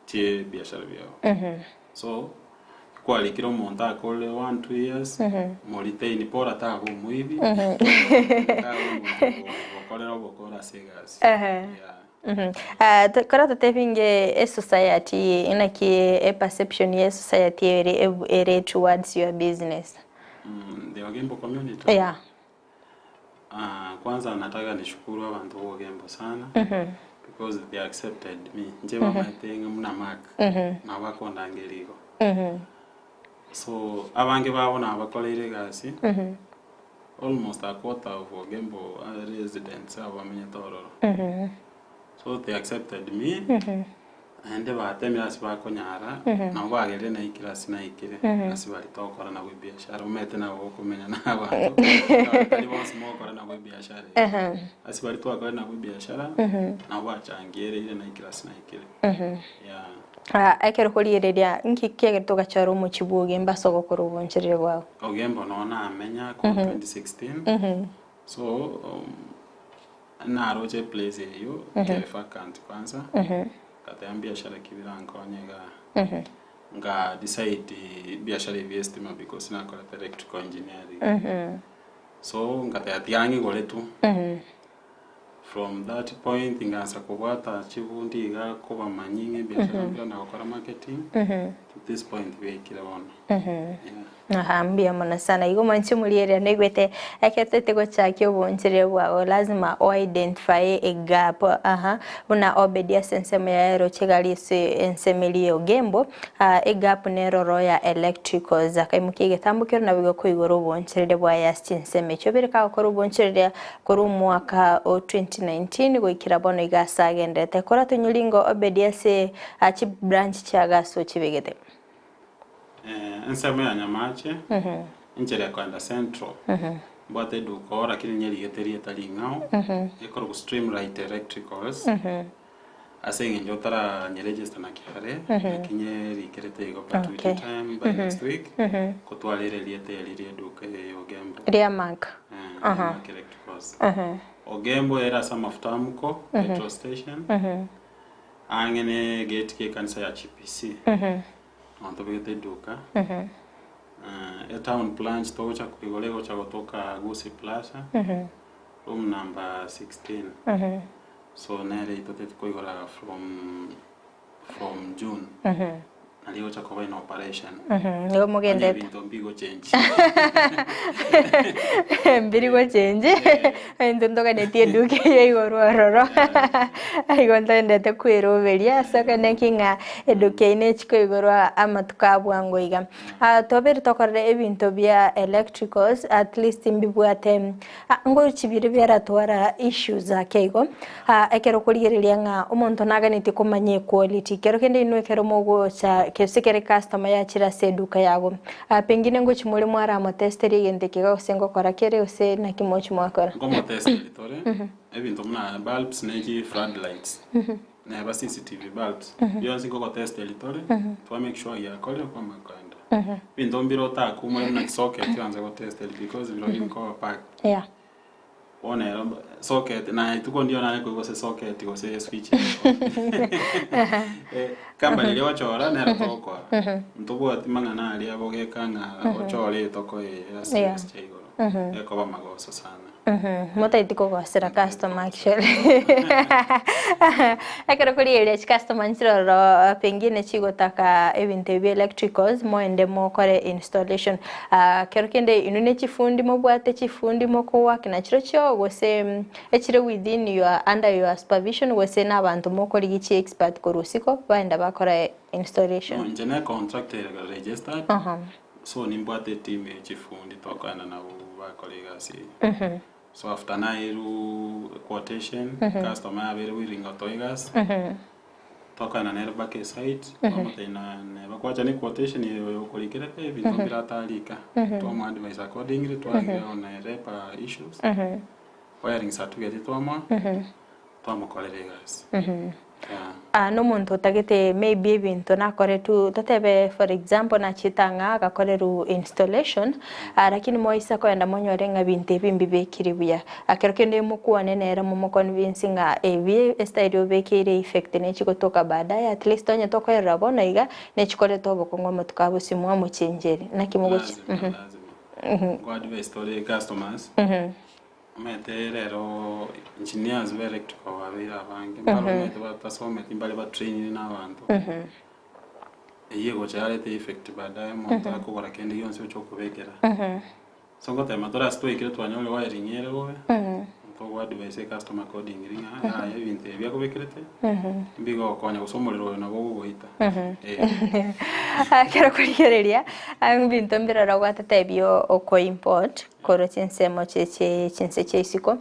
che biashara byao so kwali kiro monta kole 1-2 years molite ni pora tago muibi bokole bokora segas kora tepinge a society inaki a perception yes society ere towards your business the Ogembo community kwanza nataka nishukuru abantu wa Ogembo sana because they accepted me njeba maitenga muna mark na bako ndangeligo so abange babona abakolere gasi almost a quarter of Ogembo residents abamenye tororo so they accepted me and batemi asibako nyara na bagere na ikirasi na ikire asibali tokora na biashara umete na wo kumenya na abantu kali bo smokora na biashara asibali tokora na biashara na wachangiere ile na ikirasi na ikire ekero kurireria nkikege tugachara mu kibuge mbasogo koruboncherere bwawe Ogembo nona amenya ko 2016 so na roje place yo kerefa kanti kwanza katambia biashara kibirango nyega nga decide biashara investma because na kola electrical engineering so ngata yangi goletu from that point ingaanza kubwata chibundi iga kuba manyingi biashara mpya na gukora marketing to this point wekire bono Ahambia mona sana igo manchi muliere negwete eketete gochakyo bonchire bwao lazima o identify a gap una Obed Ense mayero chegalise ensemeli ogembo a gap neroro ya electricals akaimukige tambukiro na bigo koigoro bonchire bwa yaschinseme chobere ka okoro bonchire koru mwaka o 2019 goikira bono igasagendete kora tunyulingo Obed Ense achi branch chagaso chibegete Ense ya nyamache inchere kwenda central bote duko lakini nyeri geterie tali ngao ekoro stream right electricals asenge njotara nyeregister na kihare kinye rikerete go gratuity time by next week kotwalire liete lirie duka yogembo ria mark electricals ogembo era some of tamko petrol station angene gate ke kanisa ya CPC on the duka a town plans to cha kuigolego cha kutoka Gusii Plaza room number 16 so nere itote kuigola from June aliyo cha kwa in operation ngo mugende bigo change mbirigo change ndoka netie duke yigoro aroro aigo ndende kwero beria saka nekinga eduke ine chiko igoro amatukabwango iga tobere tokore ebinto bya electricals at least mbibwate ngo chibire byara twara issues akeigo ekero kurigereria nga umuntu naganiti kumanye quality kero kende inwe kero mogo cha kesekere customer ya chira seduka yago pengine ngo chimuri mwara mo testeri gendekega usengo kora kere use na kimochi mwakora ngomo testeri tore ebinto muna bulbs neji floodlights na ba CCTV bulbs bionse ngo testeri tore to make sure ya kole kwa makanda binto mbiro ta kumwe na socket yanze go testeri because biro inko pack one socket na tuko ndio na ko se socket go se switch kamba ile wachora na rotoko mtubu atimanga na ali abogeka na ochore toko ya chego eko ba magoso sana mota itiko go sera customer actually akero kuri ile customer nchiro pengine chigo taka ebinte bi electricals mo ende mo kore installation kero kende inune chifundi mo bwate chifundi mo ko work na chiro cho go se echire within your under your supervision go se na abantu mo kori gichi expert korusiko baenda bakora installation no engineer contractor registered so nimbwate team chifundi tokana na bakoliga si so after na iru quotation customer abere wiringa toigas tokana na back site amotena ne bakwacha ni quotation yo kolikere pe bintu biratalika to mo advice accordingly to on repa issues wiring certificate to mo koleregas no muntu tagete maybe bintu nakore tu totebe for example na chitanga akakoreru installation lakini moisa kwenda monyorenga binte bimbi bekiribuya akerokende mukuane nera mu convincing ebi style bekire effect ne chikotoka baadaye at least onye tokorera bona iga ne chikore tobo kongo mutukabo simwa mu chenjeri nakimugochi god advice to the customers meterero engineers electrical wabira bange baromete batasome timbale ba training n'abantu yego cyare te effect baadaye monta akora kende yonse cyo kubekera songo tema tora story kire twanyole wiring yero to advice customer coding ringa ebinte byakubekerete mbigo konya gusomorero na bo goita kero kurigereria bintu mbirara gwatatebyo oko import koro chinsemo chinse chisiko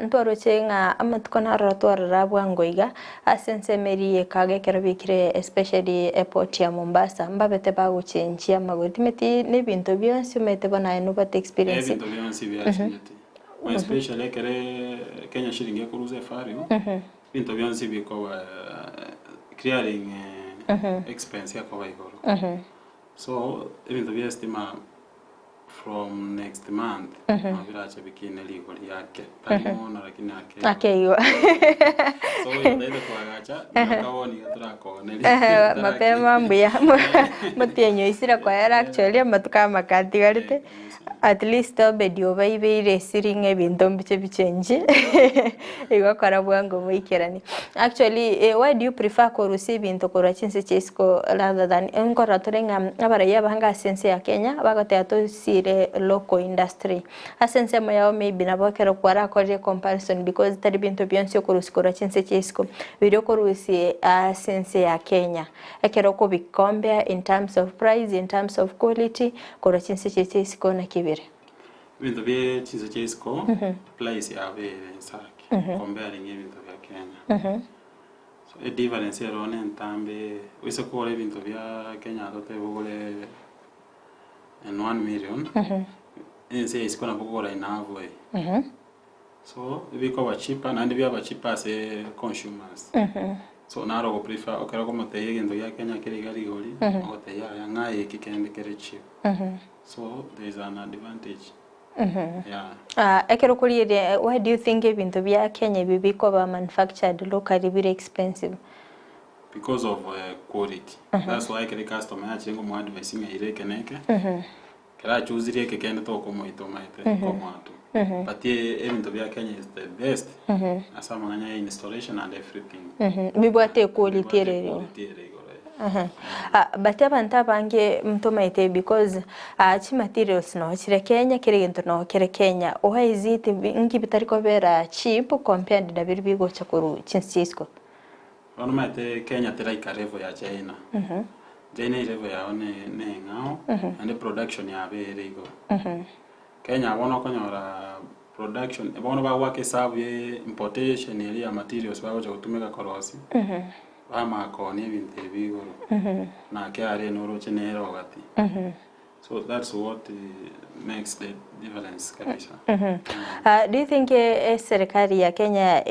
ntwaro chenga amatuko naratwara bwangoiga asensemerie kage kero bikire especially airport ya Mombasa mbabete bago chenjia magotimeti ne bintu byonse mete bana innovate experience bintu byonse byashinete especially kere Kenya shilingi kuruze fario bintu byonse biko clearing expense ya kwa igoro so ibintu byestima from next month mavira acha bikine liko yake talimona lakini yake akeiwa so yodele kwagacha nakawoni gaturakoneli mapema mbuya mutienyo isira kwa era actually matukama katigarite at least Obed obaibire siring ebintu biche bichenje igakora bwango muikerani actually why do you prefer ko receive into kora chinse chesko rather than enkora torenga abaraya bahanga sense ya Kenya bagote to sire local industry asense moya maybe nabokero kwara kore comparison because tari bintu byonse ko rusikora chinse chesko video ko rusi sense ya Kenya ekero ko bikombe in terms of price in terms of quality kora chinse chesko na kibire bintu bye chinse chesko place ya be saki comparing bintu bya Kenya so a difference here on entambe wise ko le bintu bya Kenya to te bugole en 1 million Ense is gonna go right now way so we cover cheaper and we have cheaper as consumers so now I prefer okera ko mate yendo ya Kenya kiri gari goli ote ya ngai kikende kere cheap so there is an advantage yeah ekero kuriye why do you think ebintu bya Kenya bibiko ba manufactured locally very expensive because of quality that's why kere customer achingo mo advice ngai keneke kera choose kekende to ko moito maite ko mato but ebintu bya Kenya is the best asa manganya installation and everything bibwate quality rero but abanta bange mtomaite because chi materials no chire Kenya kire gintu no kire Kenya why is it ngi bitari ko vera cheap compared na birbi go chakuru chinsisko ono mate Kenya tera ikarevo ya China China level ya ne ngao and the production ya bere go Kenya wono konyora production bono ba wake serve importation ya materials ba go kutumika korosi ama koni ebintu ebigoro na kyare no rochenero gati so that's what makes the difference kabisa do you think serikali ya Kenya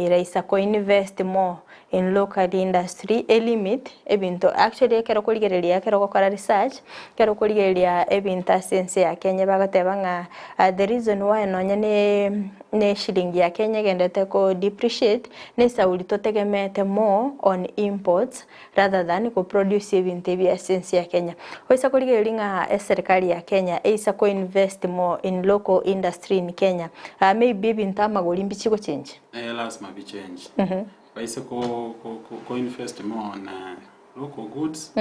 raisa ko invest more in local industry a limit ebintu actually kero kuligerelia kero gukora research kero kuligerelia ebintu sense ya Kenya bagateba nga the reason why nonya ne shilling ya Kenya gendete ko depreciate ne sauli totegemete more on imports rather than ko produce ebintu bya sense ya Kenya hoisa kuligerelia serikali ya Kenya isa ko invest more in local industry in Kenya maybe ebintu amagoli mbichiko change last might be change basically ko invest more on local goods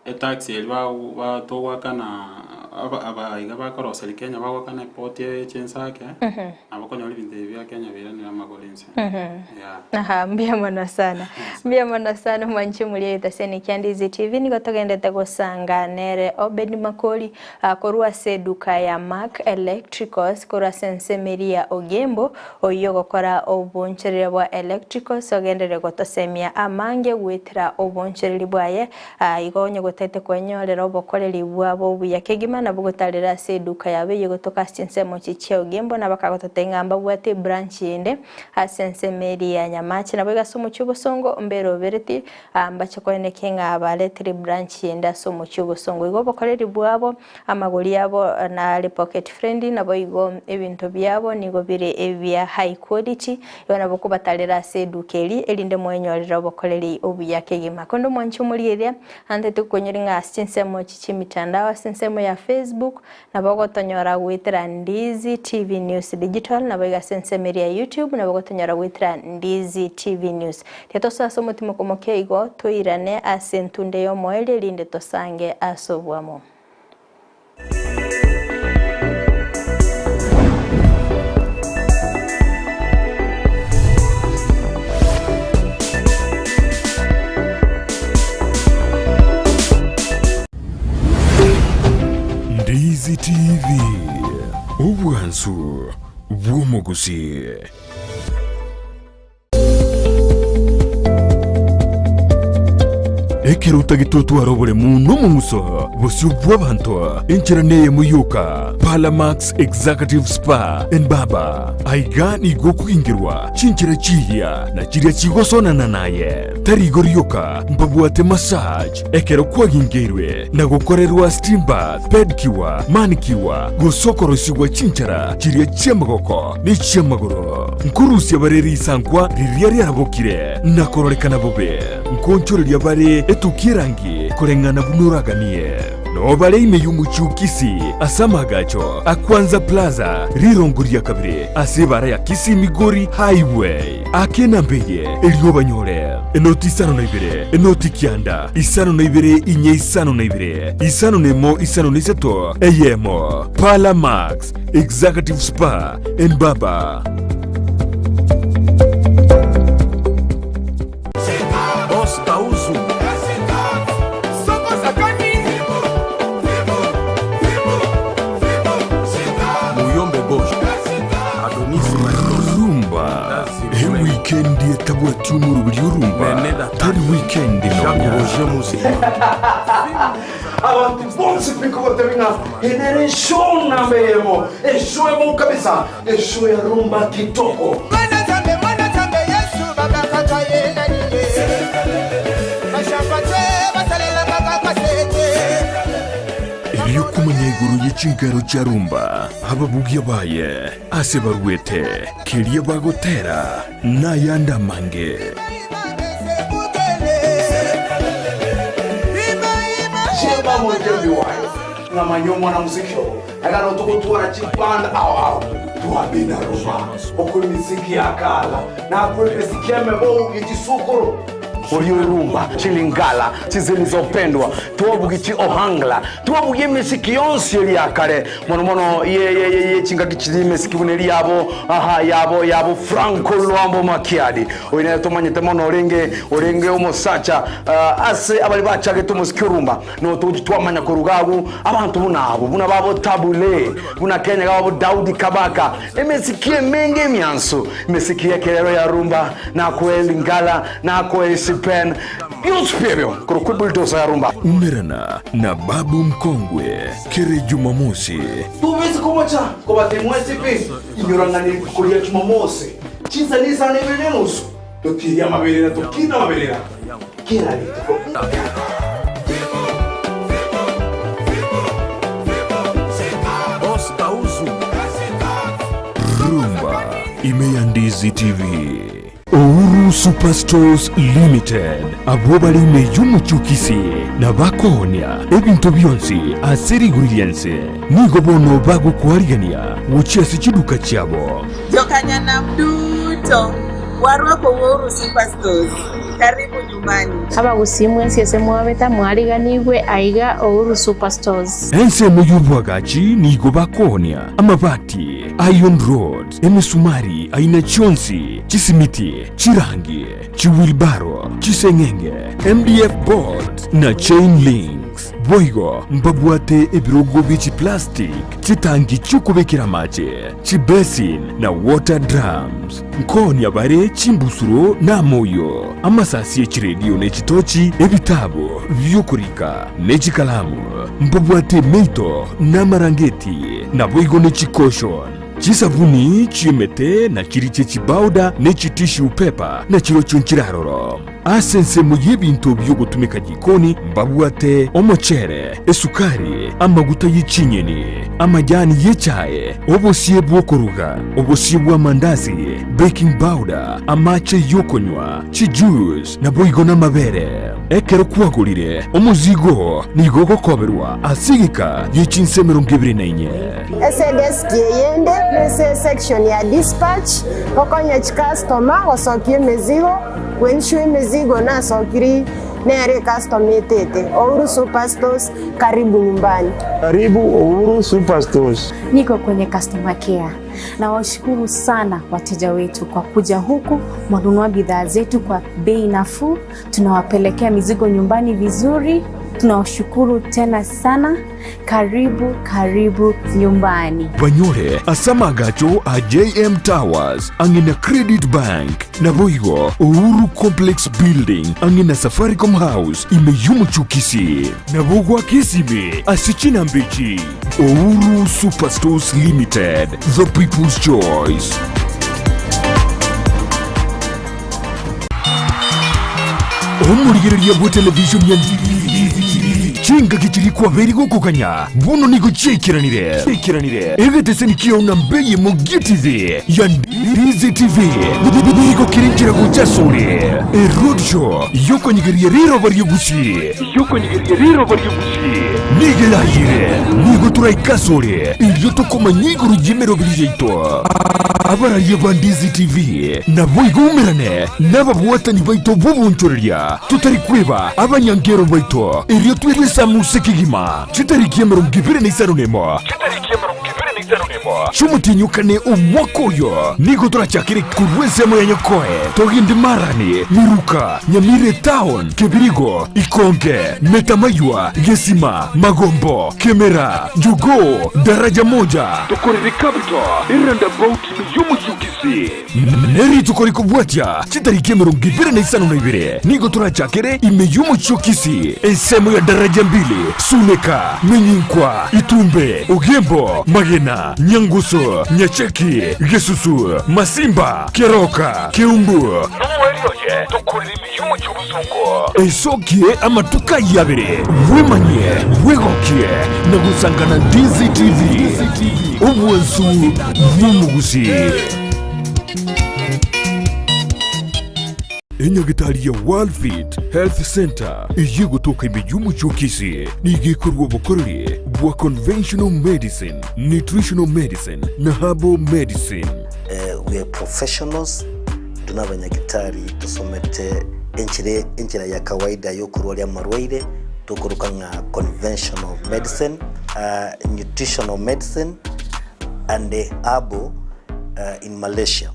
a tax elwa to wakana aba igaba koroseli Kenya bakana port ye chensake abakonywa libinte bya Kenya birani amagolense mbia mwana sana mwanchi mulieta seni Ndizi TV niko togendete gusanga nere Obed Makori korwa seduka ya Mark Electricals korwa sensemeria ogembo oyo gokora oboncherere bwa electricals ogendere gotosemia amange gwitira oboncherere bwaye igonye gotete kwenyorera obokoreri bwabo buyakegima na bugotarira seduka yabe yegotoka sinsemo chicheo gembo na bakagototengamba bwate branch yende sensemeria nyamachi na bega somo cyubosongo mbero bereti ambache kwene kenga abaletri branch yenda somo cyubosongo igo bokoreri bwabo amagori yabo na le pocket friendly na boigo ebintu byabo nigo bire ebya high quality yona bokubatarira sedukeri elinde mwenyorera bokoreri obuyakegima kondo mwanchu mulieria ande tukonyeringa sinsemo chichimitandao sinsemo ya Facebook na bogotonyora gwitira Ndizi TV News Digital na bega sensemeria YouTube na bogotonyora gwitira Ndizi TV News teto sasa mutimo komoke igo toirane asentunde yo moele linde tosange asobwamo Ndizi TV Obwansu Gusii. ekero utagitoto arobole muno mumuso bosio bw'abantu encheraneye muyuka Palamax Executive Spa and Baba aiga nigo kuingirwa chinchira chihia na chiria chigosonana naye tarigo ryoka mbabwate massage ekero kwagingirwe na gukorerwa steam bath pedicure manicure gusokorosigwa chinchara chiria chiamagoko ni chiamagoro nkurusia bareri isankwa riria riarabokire na kororekana bobe nkonchoreria bare etukirangi kurengana bunuraganie no bare imeyumuchu Kisii asamagacho akwanza plaza rirongoria kabire asibara ya Kisii Migori highway akena mbeye eliobanyore enoti isano na ibere enoti kianda isano na ibere inye isano na ibere isano nemo isano niseto eyemo Palamax Executive Spa and Baba. Weekend etabwa tumuru biryurumba tari weekend abantu bonse piko batebinga generation na memo eshoemo kabisa esho ya rumba kitoko Mwana tambe Yesu baba kata yena niye Mashapate basalela baba kasete iyo kumanya iguru y'ikingaro cya rumba ababugi baye ase barwete kiriya bagotera n'ayandi mange sheba mwenye biwayo na manyomo na muzikio agano tukutura chipanda au tuabina rumba okuri miziki ya kala na kuri pesikeme bo gichisukuru Rumba, chilingala, chizilizopendwa, tuwabugichi ohangla, tuwabugie mesiki yonsi ya kare, mono ye chinga kichili mesiki buneli yabo Franco Luambo Makiadi. Oine tomanyete mono orenge omosacha, ase abali bachage tumusiki rumba, no tuwamanya kurugagu, abantu buna babo tabule, buna Kenya babo Daudi Kabaka, mesiki menge miansu, mesiki ya kelero ya rumba, na kwe lingala, na kwe pen yuspebyo kurukubulitosa ya rumba umerana na babu mkongwe kere Jumamosi tuwezi kumocha kwa batemwezi pi inyorangani kulia Jumamosi chinza nisa na ibenenusu tokiria mabelera tokina mabelera kila lito rumba imeya Ndizi TV Uhuru Superstores Limited abo bali meyumuchu Kisii na bakohonia ebintu byonsi aseriguriyense nigo bono bagukwarigania wuchesi chiduka cyabo Jokanya na mduto warwa kwa Uhuru Superstores karibu nyumbani aba gusimwe Ense mwabeta mwariganirwe aiga Uhuru Superstores Ense muyubwagachi nigo bakohonia amabati iron rods emisumari aina chonsi chisimiti chirangi chiwilbaro chisengenge MDF boards na chain links boigo mbabwate ebirogo bichi plastic chitangi chukubekera mache chibesin na water drums nkoni abare chimbusuro na moyo amasasi echiredio nechitochi ebitabo vyukurika nechikalamu mbabwate meito na marangeti na boigo nechikoshon chisabuni chimete na chiriche chibauda nechitishu pepa na chiro chonchiraroro asense muyebintu byogutumika jikoni mbabwate omochere esukari amaguta y'ichinyeni amajani y'echaye obusiye bwokuruga obusiye bw'amandazi baking powder amache yokonywa chijuice na boigo n'amabere ekero kwagulire omuzigo nigo gokoberwa asigika y'ichinse 24 SDS yende nese section ya dispatch okonya customer osokie mezigo wenshu mezigo na sokiri nere customer tete Uhuru Superstores karibu nyumbani karibu Uhuru Superstores niko kwenye customer care na washukuru sana wateja wetu kwa kuja huku mwanunua bidhaa zetu kwa bei nafuu tunawapelekea mizigo nyumbani vizuri Tunawashukuru tena sana. Karibu, karibu nyumbani. Banyore asamagacho a JM Towers angina Credit Bank na boigo Uhuru Complex Building angina Safaricom House imeyumu chukisi na bogwa kisime asichina mbichi. Uhuru Superstores Limited, the people's choice. Omurigereria bwa television ya Ndizi chinga kichiri kwa veri kukanya buno niko chekiranire egete nikiyo unambeye mogitize ya Ndizi TV niko kirinjira kuchasuri road show yoko nyigeria riro bari Gusii nigelahire niko turaikasuri iyo tokoma nyiguru jimero bilijeito abarariye ba Ndizi TV nabo igumerane n'ababuatani baito bubunchoreria tutari kweba abanyangero baito iyo twese musekigima kitarikiye 2025 Chumutinyukane umwakoyo niko turachakiri kurwese mo yanyokoe togindi marani Miruka Nyamira Town Kebirigo Ikonge Metamaywa Gesima Magombo Kemera Jugo Daraja moja tukoriri capital iranda boat yumu chukisi neri tukori kubwatia chitarikiye 2025 niko turachakiri imeyumu chukisi Ensemo ya daraja mbili Suneka Minyinkwa Itumbe Ugembo Magena Nyanguso Nyacheki Gesusu Masimba Keroka Keumbu Nuwerioje tukurimi yumu chubuzungo Esokie amatuka yabere Wemanye Wegokie Nagusangana Ndizi TV Ubuensu Vumugusi Enyagitari ya World Fit Health Center iye gutoka imeyumu chokisi nigikorwa bukorere bwa conventional medicine, nutritional medicine na herbal medicine. We are professionals, tunabanyagitari tusomete enchira ya kawaida yo kurwalia marwaire tukuruka nga conventional medicine, nutritional medicine and herbal in Malaysia.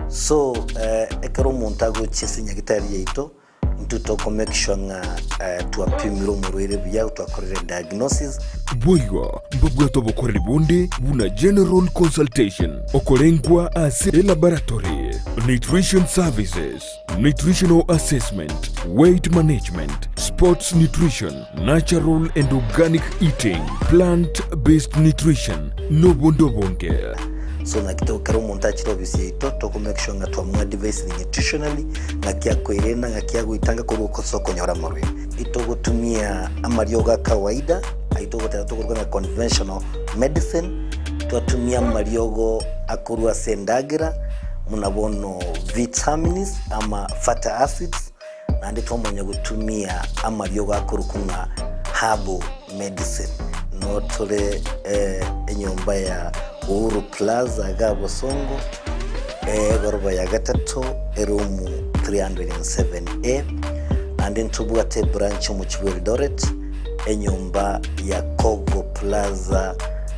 So ekero montago chisi nyagitari yeito ntutoko make sure nga tuapimiro murwere bya twakorera diagnosis boigo mbabwato bokorera bonde buna general consultation okolengwa as a laboratory nutrition services, nutritional assessment, weight management, sports nutrition, natural and organic eating, plant-based nutrition no bondo bonke. So na kitokero montaji obviously ito to make sure nga twamwa device nutritionally nga kya kwerena nga kya guitanga ko soko nyora marwe ito gutumia amarioga kawaida aito gutatokorwa na conventional medicine twatumia mariogo akurwa sendagira munabono vitamins ama fatty acids na ndito mwenye gutumia amariogo akurukunga herbal medicine notole enyomba ya Uhuru Plaza Gabo Songo goroba ya gatatu erumu 307A and then tubwate branch mu Eldoret enyumba ya Kogo Plaza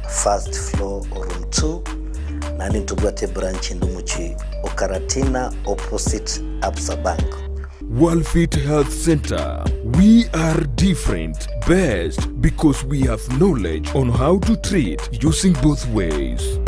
first floor room 2 and then tubwate branch ndumuchi Okaratina opposite Absa Bank. World Fit Health Center. We are different, best because we have knowledge on how to treat using both ways.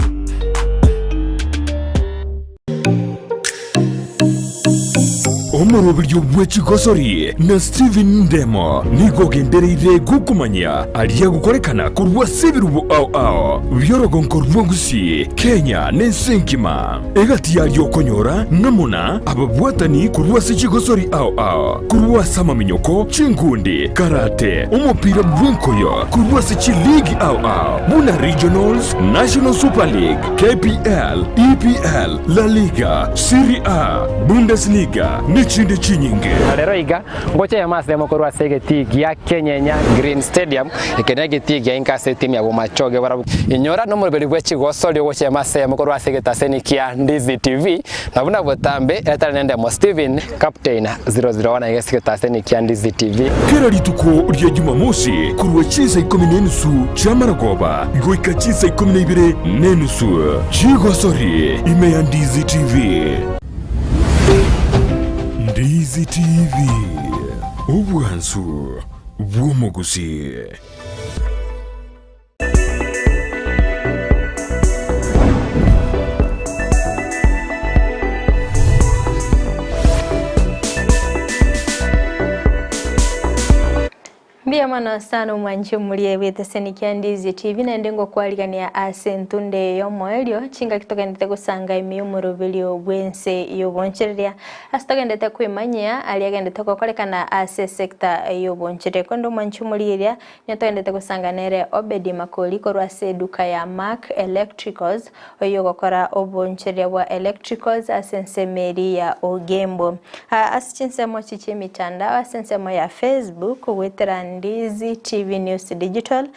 Omorobiryo bw'ekigosori na Steven Ndemo nigo gendereire gukumanya aliya gukorekana kurwa sebirubu ao byorogonko rw'Gusii Kenya n'ensenkima egati yalyo konyora namuna ababwatani kurwa sekigosori ao kurwa sama minyoko chingundi karate umupira bw'enkoyo kurwa seki league ao buna regionals national super league KPL EPL La Liga Serie A Bundesliga chinde chinyinge rero iga ngoche ya mas demo korwa segeti ya Kenya Green Stadium ikenege tigi ya inkase timu ya bomachoge warabu inyora no mulbeli bwechi gosoli ngoche ya mas ya korwa segeta senikia Ndizi TV na buna botambe eta nende mo Steven captain 001 yesiketa senikia Ndizi TV kera lituko rya Jumamosi kurwa chisa 10 chamaragoba goika chisa 12 nenusu chigosori ime ya Ndizi TV. Ndizi TV, ubuhansu bw'omu Gusii. Mbia mwana sana umwanchi mulie wete senikia Ndizi TV na ndengo kwaligania asentunde yomoelio chinga kitoka ndete kusanga imiyumuru bilio bwense yobonchereria asitoka ndete kuimanyia aliaga ndete kukolekana ase sekta yobonchereria kondo mwanchi mulie nyotoka ndete kusanga nere Obed Makori korwa se duka ya Mark Electricals oyo gokora obonchereria wa electricals asense meri ya Ogembo asichinsemo chichi mitandao asensemo ya Facebook wetera Ndizi TV News Digital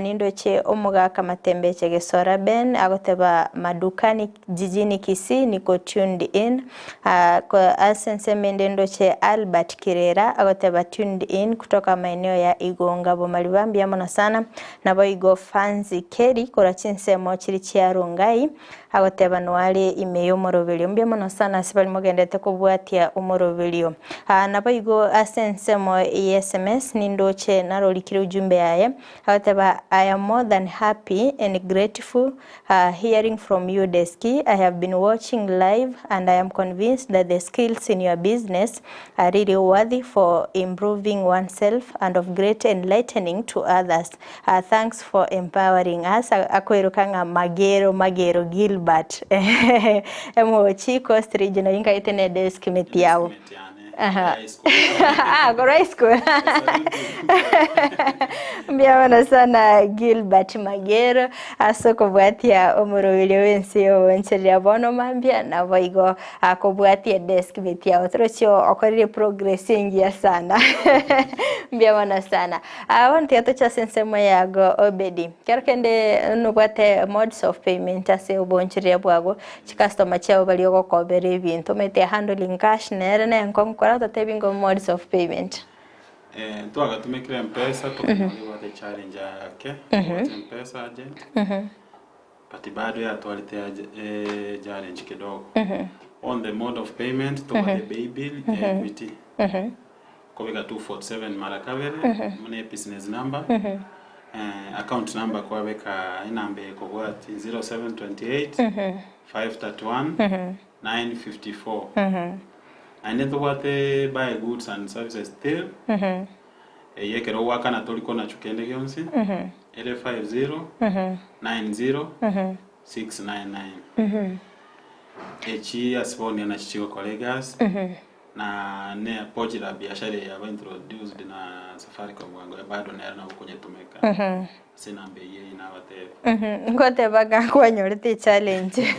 nindo che omuga kamatembe chegesora Ben agoteba madukani jijini Kisii niko tuned in kwa asense mendendo che Albert Kirera agoteba tuned in kutoka maeneo ya Igonga Bomalibambi amona sana nabo igo fanzi Keri kora chinsemo chiri chia Rungai agoteba nwali imeyo morovelio mbia mono sana sibali mogendete kubwatia umorovelio nabo igo asensemo SMS nindo che narolikire ujumbe yaye agoteba I am more than happy and grateful hearing from you Deski. I have been watching live and I am convinced that the skills in your business are really worthy for improving oneself and of great enlightening to others. Thanks for empowering us. Akoirukanga Magero Gilbert emo Chico Regional inka itene desk metiao High school. Mbia wana sana Gilbert Magero asoko bwatia omorowile wense oncheria bono mambia na voigo akobwatia desk metia otrocho okorire progressing ya sana. Mbia wana sana wanti atocha sensemo yago Obedi kerkende nubwate modes of payment ase oboncheria bwago chikastoma chao baliogo kobere bintu mete handling cash nere na nkora tatebingo modes of payment tuaga tumekire mpesa tukumaliwa the challenge yake mpesa agent but bado ya tualite challenge kidogo on the mode of payment to the baby equity kobega 247 marakavere mune business number account number kwa weka inambe ko what 0728 531 954 and then what buy goods and services still yekero waka na toliko na chukende gyonsi L50 90 699 echi asiponi na chichiko colleagues na ne pochi la biashara ya introduced na Safaricom wangu bado na kwenye tumeka sina mbeye ina wate ngote baga kwa nyorete challenge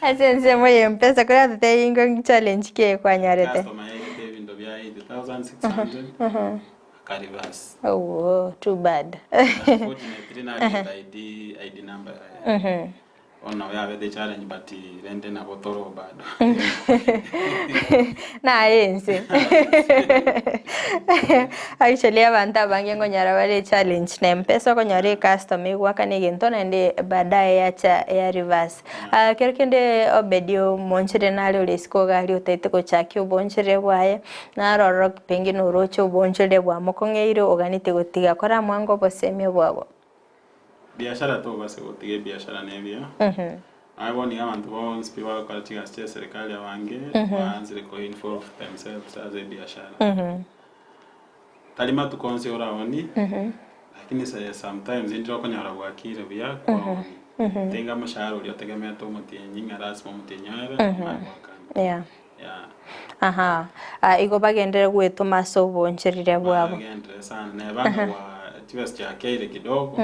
asense moye mpesa kwa tete ingo challenge ke kwa nyorete customer yake vindo vya 8600 karibas oh too bad unfortunately na ID number ona ya the challenge but rende na botoro bado na Ense actually abanta bangengo nyara wale challenge na mpesa ko nyare customer waka negento nende baadaye ya reverse kerkende Obedio monchere nale ulesko gali utete ko chaki ubonchere bwaye na roro pengine urocho ubonchere bwa mokongeire oganite gotiga kora mwango bosemye bwabo biashara to base gotige biashara nebia aboni abantu bonse biwa kwa tiga serikali abange baanze ko involve themselves as a biashara talima tukonse oraoni lakini sometimes ndio konyara bwakire bya kwa tenga mashahara uliotegemea to mutenyi ngarasmo mutenyara yeah igo bagendere gwetuma so boncherire bwabo bagendere sana ne bana wa tiwes cha keire kidogo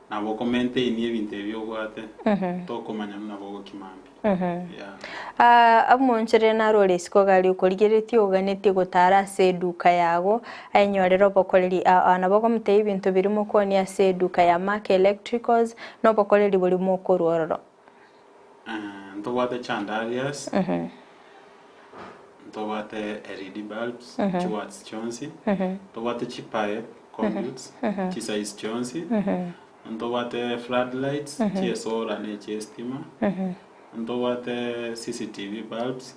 na bo komente ni ebintu ebyo gwate to komanya na bo kimambi amonchere na role siko gali ukoligereti oganeti gutara se duka yago ainyorero bokoleri ana boko mute ibintu birimo koni ya se duka ya Mark Electricals no bokoleri buri mu kororo ndo wate chandarias ndo wate LED bulbs chiwats chonsi ndo wate chipae computes chisize chonsi ndo wate floodlights chiesora ne chiestima ndo wate CCTV bulbs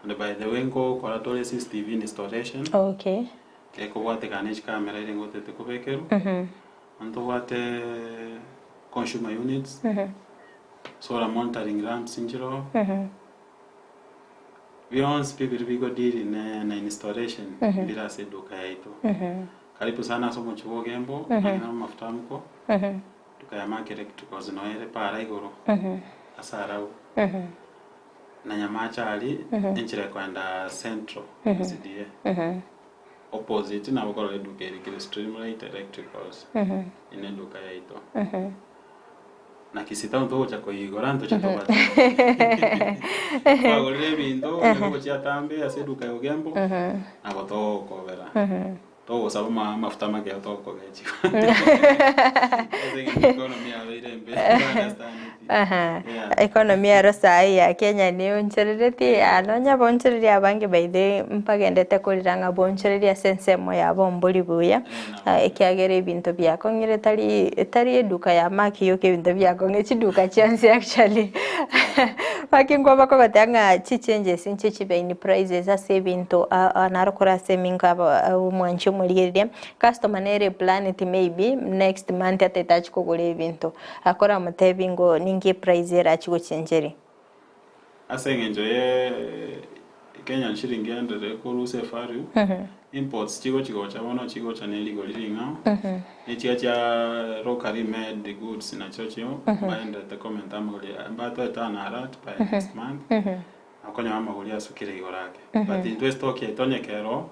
and by the way ngo koratole CCTV installation Eko bwate kanech kamera ile ngote te kubekeru. Anto bwate consumer units. Solar monitoring ramps injiro. Beyond people bigo diri na installation bila seduka yaito. Karibu sana somo chuo gembo na mafuta mko. Tukayamake electricals noere para igoro. Asarau. Na nyamacha ali enchire kwenda central CDA. Opposite na bokoro eduka ile streamlight electricals. Ine duka yaito. Na kisita unto cha koigora nto cha toba. Kwa gore binto ngo cha tambe aseduka yogembo. Na botoko vera. Todo sabe mafuta make atoko gechi. Economia rosa ya Kenya ni uncherereti anonya bonchereri abange baide mpagendete kuriranga bonchereri sensemo ya bombuli buya ekiagere ibintu byako ngire tari eduka ya maki yoke ibintu byako ngechiduka chance actually bakingwa bako batanga chi changes inchi chibaini prices ase ibintu anarokora seminga umwanchi muliriria customer nere planet maybe next month atetachi kugura ibintu akora mutebingo ningi price era chiko chenjeri asenge ye Kenya shilingi ndere kuruse faru imports chiko chabono chiko chaneli goliringa echi cha locally made goods na chocho baenda te comment amuli ambato etana arat by next month akonya mama gulia sukire igorake but into stock etonye kero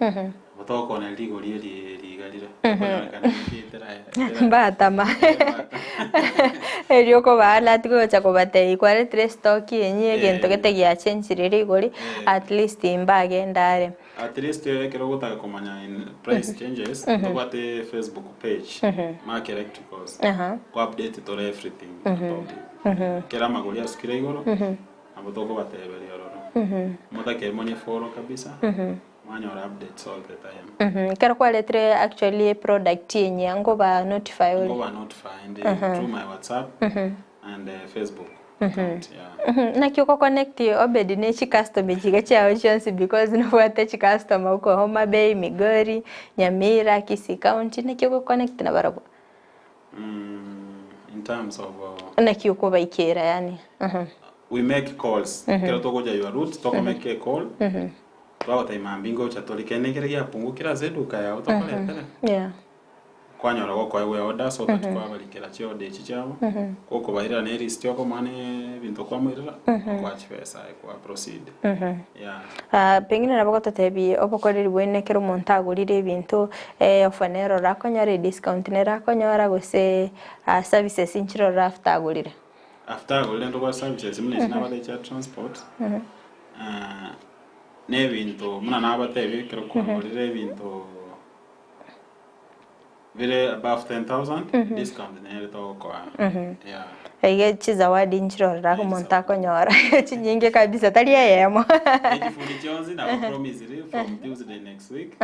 botoko na ligoli ligalire akonya kana kitera batama erioko bala tiko cha kobate ikware tre stock yenye gento getegia change rigoli at least imbage ndare at least kero gutaka komanya in price changes to the Facebook page mark electricals go update to everything about it kera magulia sukire igoro abotoko batebere ororo mutake money follow kabisa manual updates all the time kero kwa letre actually product yenye ngo ba notify through my WhatsApp and Facebook account na kyoko connect Obed ne chi customer chiga cha chance because no wate chi customer uko Homa Bay, Migori, Nyamira, Kisii County na kyoko connect na barabo in terms of na kyoko baikera yani we make calls kero to goja your route to make a call twao taima mbingo cha tolikene kire ya pungukira zeduka ya utokoletera kwanyora goko ewe order so that kwa balikira chi order chi chabo koko baira ne list yoko mane bintu kwa mwira kwa chipesa kwa proceed pengine nabako tatebi obokoreri bwene kero montagurire bintu ofanero rakonyare discount ne rakonyora gose services inchiro raftagurire after golden to services mune nabade cha transport ne bintu muna nabatebi kero kwa ngorire bintu vile above 10,000 discount ne to kwa ege chizawadi nchiro rako montako nyora chinyinge kabisa talia yemo ejifundi chonzi na promise from Tuesday next week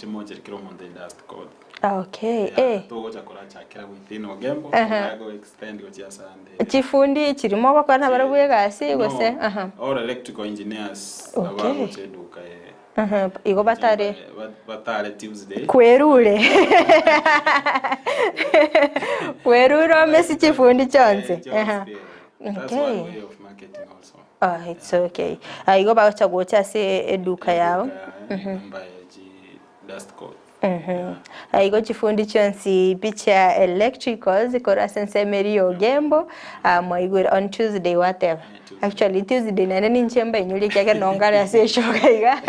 moche kiro monte dust code okay to cha kora cha kira within ogembo go extend go cha Sunday chifundi chirimo bakwana barabuye gasi gose all electrical engineers aba cheduka igo batare Tuesday kwerure kwerure mesi chifundi chonze that's one way of marketing also it's okay igo bacha gocha se eduka yao dust code igo chifundi chonsi picha electricals kora sense merio gembo moigwe on Tuesday whatever actually Tuesday na nini nchemba inyuri kyake nongara se shoga iga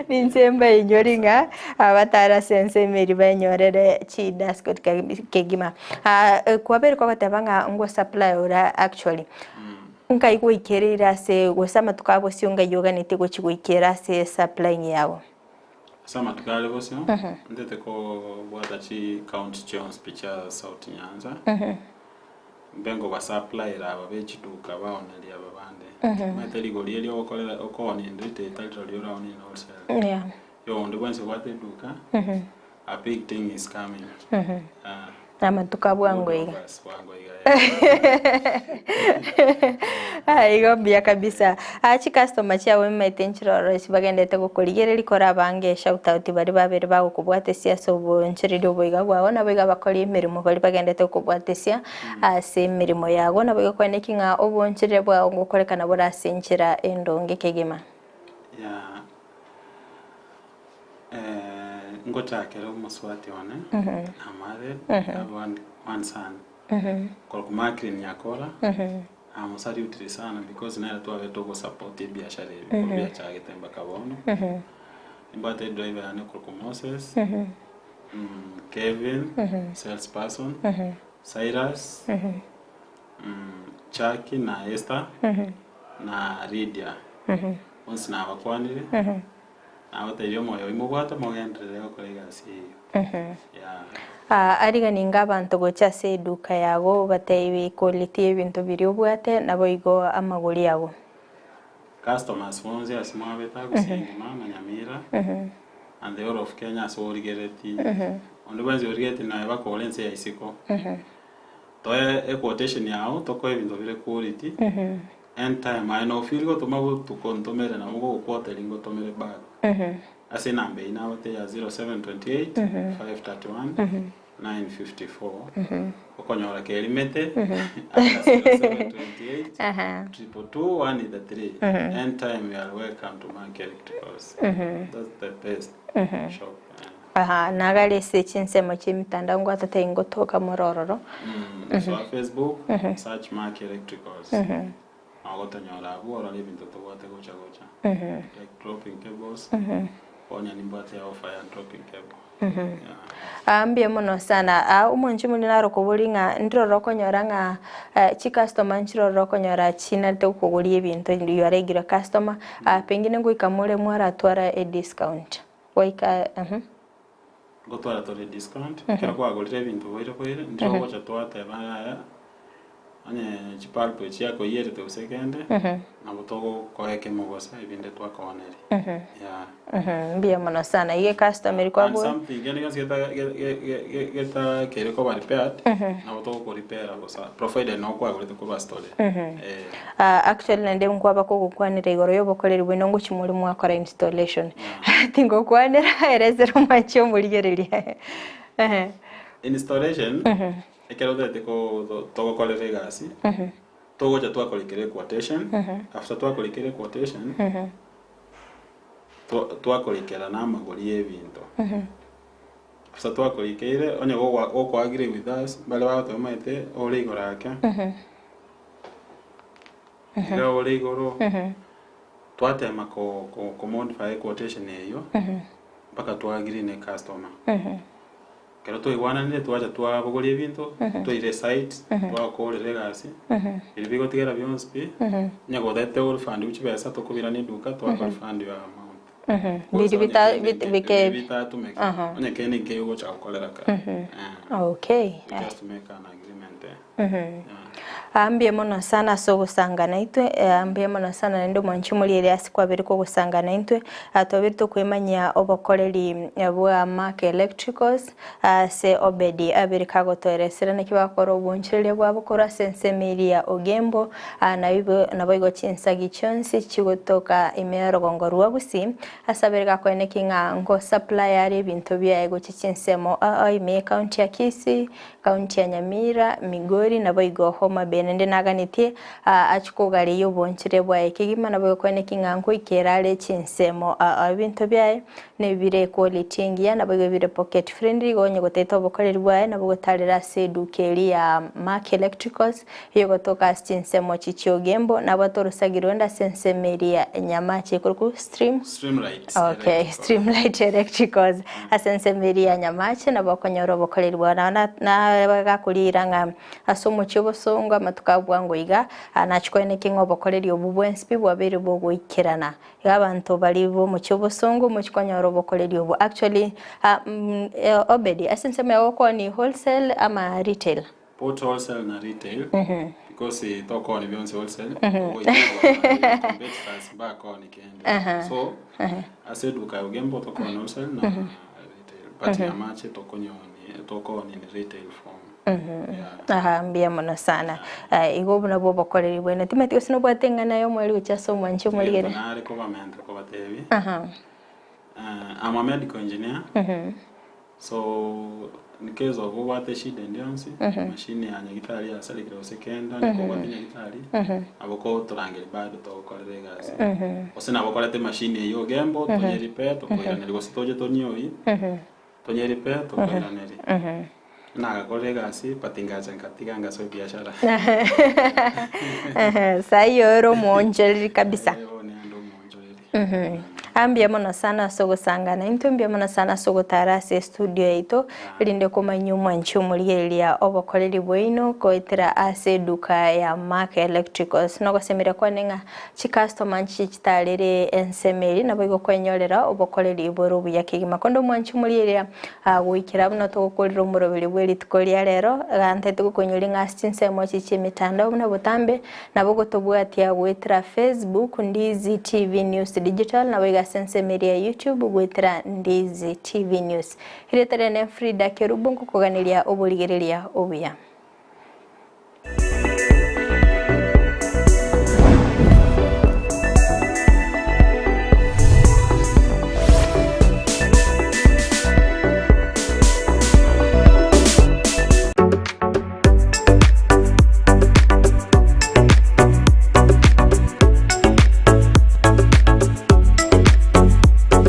ni nchemba inyoringa abatara sense meri banyorere chi dust code kegima kwa bere kwa tabanga ngo supply ora actually nka iko ikerera se gosama tukabo sionga yoga nitego chigwikera se supply yawo sama tukale bosio ndete ko bwata chi count Jones picha South Nyanza bengo ba supply ra babechiduka baonelia babande mateli golieli okolera okoni ndete title yora oni also yo ndo kwanse kwate duka a big thing is coming ama tukabwango iga igo bia kabisa achi customer chawe maitenchiro bagendete gukurigereri kora bange shout out bari babere bagukubwatesia sobo nchiriro boiga gwago na boiga bakori imirimo bari bagendete gukubwatesia ase imirimo yago na boiga kweneki nga obonchire bwa gukorekana borasinchira endonge kegema ngotakero muswati one amare one son kwa kumakrin yakora amusari utiri sana because naira tu aveto go support biashara hivi kwa biashara gitemba kabono imbate driver ane kwa Moses Kevin salesperson Cyrus Chaki na Esther na Ridia once na bakwanire abateyo moyo imubwata mugendere okorega si ariga ninga abantu gocha se duka yago bateye quality ebintu biri obwate nabo igo amaguri yago customers fonze asima beta Gusii mama Nyamira and the whole of Kenya so rigereti ondo banzi origeti na bakole Ense ya isiko to e quotation yao to ko ebintu bire quality and time I know feel go to mago to kontomere na mugo quartering go tomere bag ase number ina wote ya 0728 531 954 okonyora ke limete 0728 221 and time you are welcome to Makori Electricals. That's the best shop. Nagale sechinsemo chimitandao ngo atatengo toka morororo so Facebook search Makori Electricals agotanyora bora libintu tobote gocha like dropping cables onya nimbate ya offer ya dropping cable ambie mono sana umonji munaro kubulinga ndiro rokonyora nga chi customer nchiro rokonyora china te kuguri ebintu ndi ya regular customer pengine ngo ikamule mwara atwara a discount waika gotwara to discount kera kwa gulire ebintu boire ndiro gocha twate baya ane chipalpo chiako yere te second na botogo koeke mogosa ibinde twakoneri mbia mono sana iye customer kwa bo something gani geta kere ko repair na botogo ko repair bosa provider no kwa gulite ko bastore actually nende mkwaba ko gukwanira igoro yo bokorera bwino ngo chimuri mwakora installation tingo kwanira erezero macho murigereria installation ekero dete ko togo kolere gasi togo ja twakolikere quotation after twakolikere quotation twakolikera na magori ebintu after twakolikere onye go agree with us bale ba to maite ole igoraka ira ole igoro twatema ko modify quotation eyo mpaka twagree ne customer kero to igwana ne twaja twabogori ebintu to ire site twakorere gasi ilibigo tigera byonspi nyago dete ol fund uchibesa to kubira ni duka twakora fund ya amount bita tumeke onye kene ke go cha kolera ka okay just to make an agreement ambie mono sana so gusangana itwe ambie mono sana ndo mwanchumuli ile asikwa biriko gusangana itwe atobirito kwemanya obokoreri bwa Makori Electricals se Obed abirika gotoresera nekibakora obunchirire bwa bukora sensemiria ogembo na bibo naboigo chinsagi chonsi chigotoka imero gongorwa Gusii asabirika kweneki ngo supplier ebintu bya ego chinsemo ime county ya Kisii county ya Nyamira Migori naboigo homa nende naganitie achikogari yo bonchire bwa ekigima nabo kweneki nganko ikerale chinsemo ebintu byae ne bire quality ngiya nabo bire pocket friendly gonye goteta bokoreri bwae nabo gotarira sedukeri ya Makori Electricals yo gotoka chinsemo chichiogembo nabo torosagironda sensemeria nyamache kuruku streamlight okay streamlight electricals asensemeria nyamache nabo konyoro bokoreri bwa na bagakurira nga asomo chobosonga matukabwango iga anachikweneki ngobokoreri obubwenspi bwabere bwo ikirana abantu bali bo mu cyobosongo mu chikonyoro bokoreri obo actually Obed asensema yako ni wholesale ama retail both wholesale na retail because toko ni beyond wholesale back on again so aseduka ugembo toko wholesale na retail but yamache toko ni retail form Aha, mbia mono sana. Igo buna bo bakoreri bwene. Timati osino bwatengana yo mwali uchaso mwancho muligere. Nari ko bamentre ko batebi. Aha. I'm a medical engineer. So in case of what shida ndionsi, machine ya nyagitari ya sali kilo sekenda niko kwa nyagitari. Aboko turangeli bado to korere gasi. Osina abokorete machine yo gembo to repair to koira neligo sitoje to nyoi. To repair to koira neli. Na kolega gasi patingaza katika ngaso biashara. Sayo ro monjeri kabisa. Ambia mono sana sogo sangana intumbia mono sana sogo tarase studio yetu linde kuma nyuma nchumuligelia obokoreri bwino koitira ase duka ya Mark Electricals no gosemira kwanenga chi customer nchi chitalere ensemeri na boigo kwenyorera obokoreri bworo buyakigima kondo mwanchumuligelia gwikira buno togokorira umurobiri bweri tukoria rero gante tugonyoringa ngastinse mochi chimitanda buna butambe na bogo tobwatia gwitira Facebook Ndizi TV News Digital na boiga sense media YouTube gwitira Ndizi TV News. Hiretere ne Fridah Kerubo kuganiria obuligereria obuya.